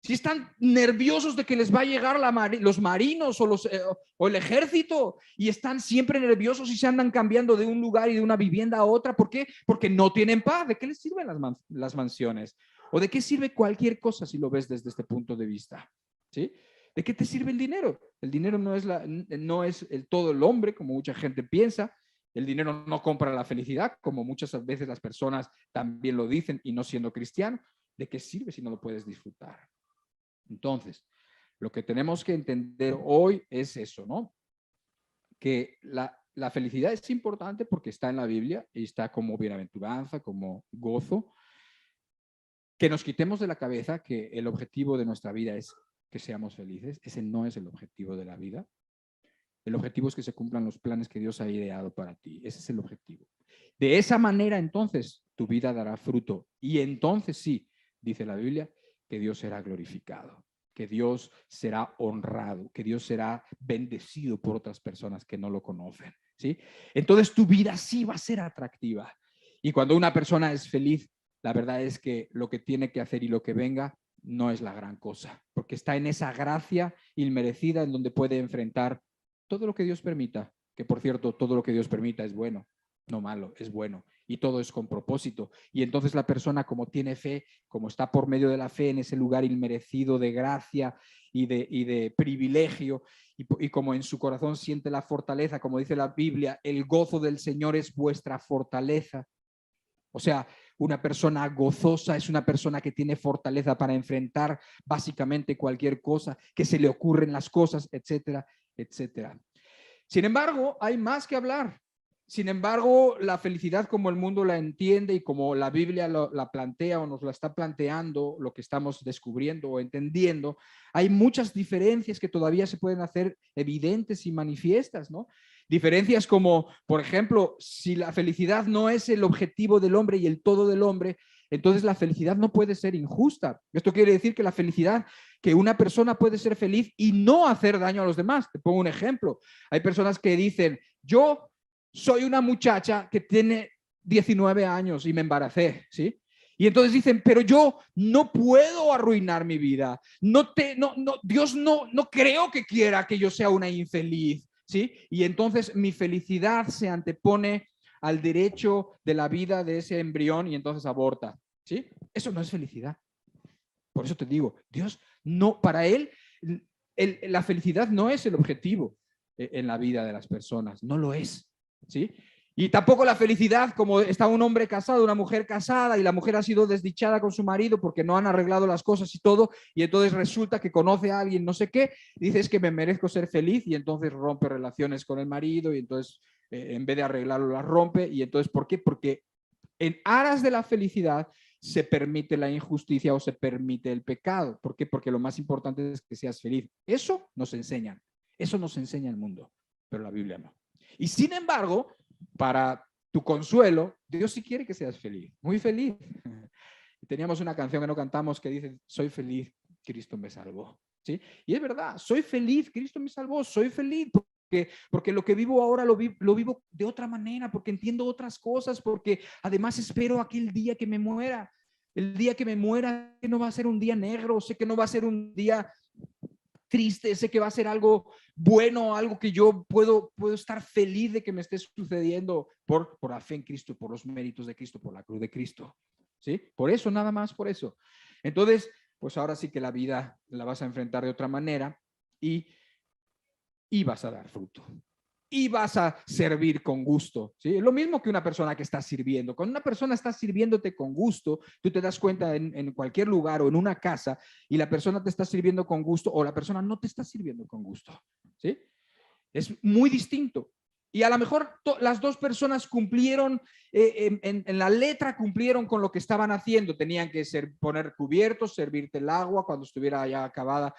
Si están nerviosos de que les va a llegar los marinos o el ejército y están siempre nerviosos y se andan cambiando de un lugar y de una vivienda a otra. ¿Por qué? Porque no tienen paz. ¿De qué les sirven las mansiones? ¿O de qué sirve cualquier cosa si lo ves desde este punto de vista? ¿Sí? ¿De qué te sirve el dinero? El dinero no es todo el hombre, como mucha gente piensa. El dinero no compra la felicidad, como muchas veces las personas también lo dicen y no siendo cristiano. ¿De qué sirve si no lo puedes disfrutar? Entonces, lo que tenemos que entender hoy es eso, ¿no? Que la felicidad es importante porque está en la Biblia y está como bienaventuranza, como gozo. Que nos quitemos de la cabeza que el objetivo de nuestra vida es que seamos felices. Ese no es el objetivo de la vida. El objetivo es que se cumplan los planes que Dios ha ideado para ti. Ese es el objetivo. De esa manera, entonces, tu vida dará fruto. Y entonces sí, dice la Biblia, que Dios será glorificado, que Dios será honrado, que Dios será bendecido por otras personas que no lo conocen, ¿sí? Entonces tu vida sí va a ser atractiva. Y cuando una persona es feliz, la verdad es que lo que tiene que hacer y lo que venga no es la gran cosa, porque está en esa gracia inmerecida en donde puede enfrentar todo lo que Dios permita, que por cierto, todo lo que Dios permita es bueno, no malo, es bueno. Y todo es con propósito. Y entonces la persona, como tiene fe, como está por medio de la fe en ese lugar inmerecido de gracia y de privilegio, y como en su corazón siente la fortaleza, como dice la Biblia, el gozo del Señor es vuestra fortaleza. O sea, una persona gozosa es una persona que tiene fortaleza para enfrentar básicamente cualquier cosa, que se le ocurren las cosas, etcétera, etcétera. Sin embargo, hay más que hablar. Sin embargo, la felicidad como el mundo la entiende y como la Biblia la plantea o nos la está planteando, lo que estamos descubriendo o entendiendo, hay muchas diferencias que todavía se pueden hacer evidentes y manifiestas, ¿no? Diferencias como, por ejemplo, si la felicidad no es el objetivo del hombre y el todo del hombre, entonces la felicidad no puede ser injusta. Esto quiere decir que la felicidad, que una persona puede ser feliz y no hacer daño a los demás. Te pongo un ejemplo. Hay personas que dicen, yo soy una muchacha que tiene 19 años y me embaracé, ¿sí? Y entonces dicen, pero yo no puedo arruinar mi vida. Dios no creo que quiera que yo sea una infeliz, ¿sí? Y entonces mi felicidad se antepone al derecho de la vida de ese embrión y entonces aborta, ¿sí? Eso no es felicidad. Por eso te digo, Dios no, para él, la felicidad no es el objetivo en la vida de las personas, no lo es, ¿sí? Y tampoco la felicidad, como está un hombre casado, una mujer casada y la mujer ha sido desdichada con su marido porque no han arreglado las cosas y todo, y entonces resulta que conoce a alguien no sé qué, y dice es que me merezco ser feliz y entonces rompe relaciones con el marido y entonces en vez de arreglarlo las rompe. Y entonces, ¿por qué? Porque en aras de la felicidad se permite la injusticia o se permite el pecado. ¿Por qué? Porque lo más importante es que seas feliz. Eso nos enseña el mundo, pero la Biblia no. Y sin embargo, para tu consuelo, Dios sí quiere que seas feliz, muy feliz. Teníamos una canción que no cantamos que dice, soy feliz, Cristo me salvó, ¿sí? Y es verdad, soy feliz, Cristo me salvó, soy feliz porque lo que vivo ahora lo vivo de otra manera, porque entiendo otras cosas, porque además espero aquel día que me muera. El día que me muera que no va a ser un día negro, sé que no va a ser un día triste, sé que va a ser algo bueno, algo que yo puedo estar feliz de que me esté sucediendo por la fe en Cristo, por los méritos de Cristo, por la cruz de Cristo, ¿sí? Por eso, nada más por eso. Entonces, pues ahora sí que la vida la vas a enfrentar de otra manera y vas a dar fruto. y vas a servir con gusto, ¿sí? Es lo mismo que una persona que está sirviendo. Cuando una persona está sirviéndote con gusto, tú te das cuenta en cualquier lugar o en una casa y la persona te está sirviendo con gusto o la persona no te está sirviendo con gusto, ¿sí? Es muy distinto. Y a lo mejor las dos personas cumplieron, en la letra cumplieron con lo que estaban haciendo. Tenían que poner cubiertos, servirte el agua cuando estuviera ya acabada,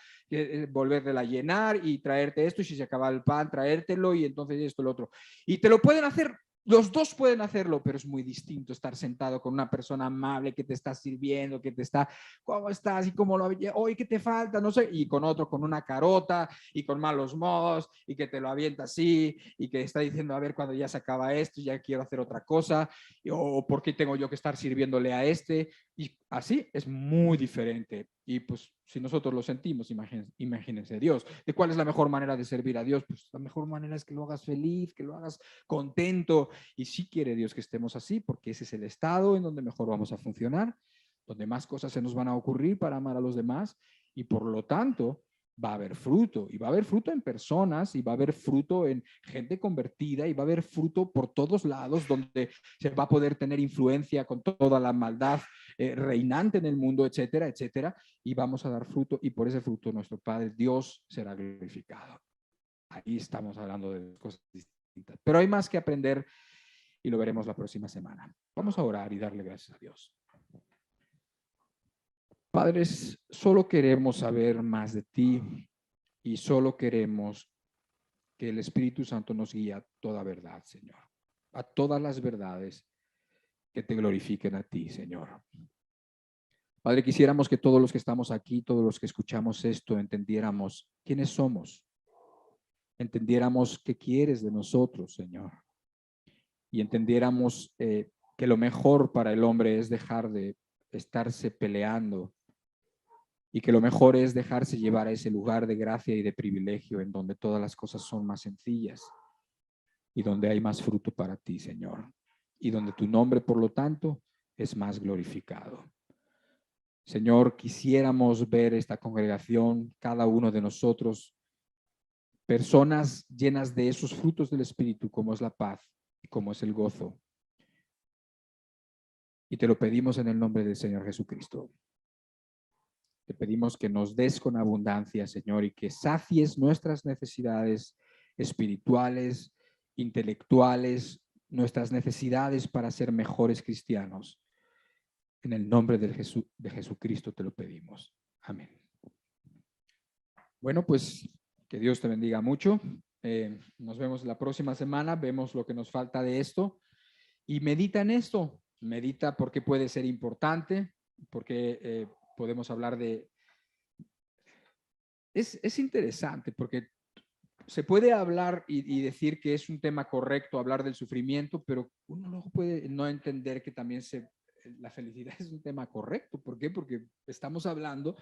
volverla a llenar y traerte esto. Y si se acaba el pan, traértelo y entonces esto, lo otro. Y te lo pueden hacer. Los dos pueden hacerlo, pero es muy distinto estar sentado con una persona amable que te está sirviendo, que te está, ¿cómo estás? Y cómo lo, hoy qué te falta, no sé, y con otro con una carota y con malos modos y que te lo avienta así y que está diciendo, a ver, cuando ya se acaba esto, ya quiero hacer otra cosa, o por qué tengo yo que estar sirviéndole a este, y así es muy diferente. Y pues si nosotros lo sentimos, imagínense Dios. ¿De cuál es la mejor manera de servir a Dios? Pues la mejor manera es que lo hagas feliz, que lo hagas contento. Y sí quiere Dios que estemos así, porque ese es el estado en donde mejor vamos a funcionar, donde más cosas se nos van a ocurrir para amar a los demás y por lo tanto va a haber fruto, y va a haber fruto en personas, y va a haber fruto en gente convertida, y va a haber fruto por todos lados, donde se va a poder tener influencia con toda la maldad reinante en el mundo, etcétera, etcétera, y vamos a dar fruto, y por ese fruto nuestro Padre Dios será glorificado. Ahí estamos hablando de cosas distintas, pero hay más que aprender y lo veremos la próxima semana. Vamos a orar y darle gracias a Dios. Padres, solo queremos saber más de ti y solo queremos que el Espíritu Santo nos guíe a toda verdad, Señor, a todas las verdades que te glorifiquen a ti, Señor. Padre, quisiéramos que todos los que estamos aquí, todos los que escuchamos esto, entendiéramos quiénes somos, entendiéramos qué quieres de nosotros, Señor, y entendiéramos que lo mejor para el hombre es dejar de estarse peleando y que lo mejor es dejarse llevar a ese lugar de gracia y de privilegio en donde todas las cosas son más sencillas y donde hay más fruto para ti, Señor, y donde tu nombre, por lo tanto, es más glorificado. Señor, quisiéramos ver esta congregación, cada uno de nosotros, personas llenas de esos frutos del Espíritu, como es la paz y como es el gozo. Y te lo pedimos en el nombre del Señor Jesucristo. Te pedimos que nos des con abundancia, Señor, y que sacies nuestras necesidades espirituales, intelectuales, nuestras necesidades para ser mejores cristianos. En el nombre de Jesucristo te lo pedimos. Amén. Bueno, pues que Dios te bendiga mucho. Nos vemos la próxima semana. Vemos lo que nos falta de esto. Y medita en esto. Medita porque puede ser importante, porque podemos hablar de... Es interesante porque se puede hablar y decir que es un tema correcto hablar del sufrimiento, pero uno luego puede no entender que también la felicidad es un tema correcto. ¿Por qué? Porque estamos hablando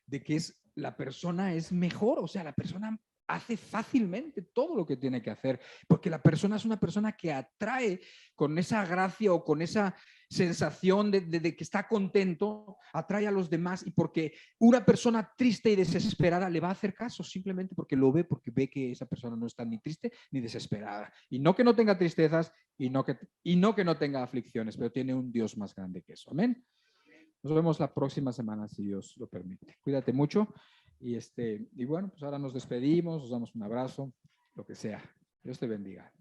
de que la persona es mejor, o sea, la persona hace fácilmente todo lo que tiene que hacer, porque la persona es una persona que atrae con esa gracia o con esa sensación de que está contento, atrae a los demás, y porque una persona triste y desesperada le va a hacer caso simplemente porque lo ve, porque ve que esa persona no está ni triste ni desesperada, y no que no tenga tristezas y no que no tenga aflicciones, pero tiene un Dios más grande que eso. Amén. Nos vemos la próxima semana, si Dios lo permite. Cuídate mucho. Y bueno, pues ahora nos despedimos, nos damos un abrazo, lo que sea. Dios te bendiga.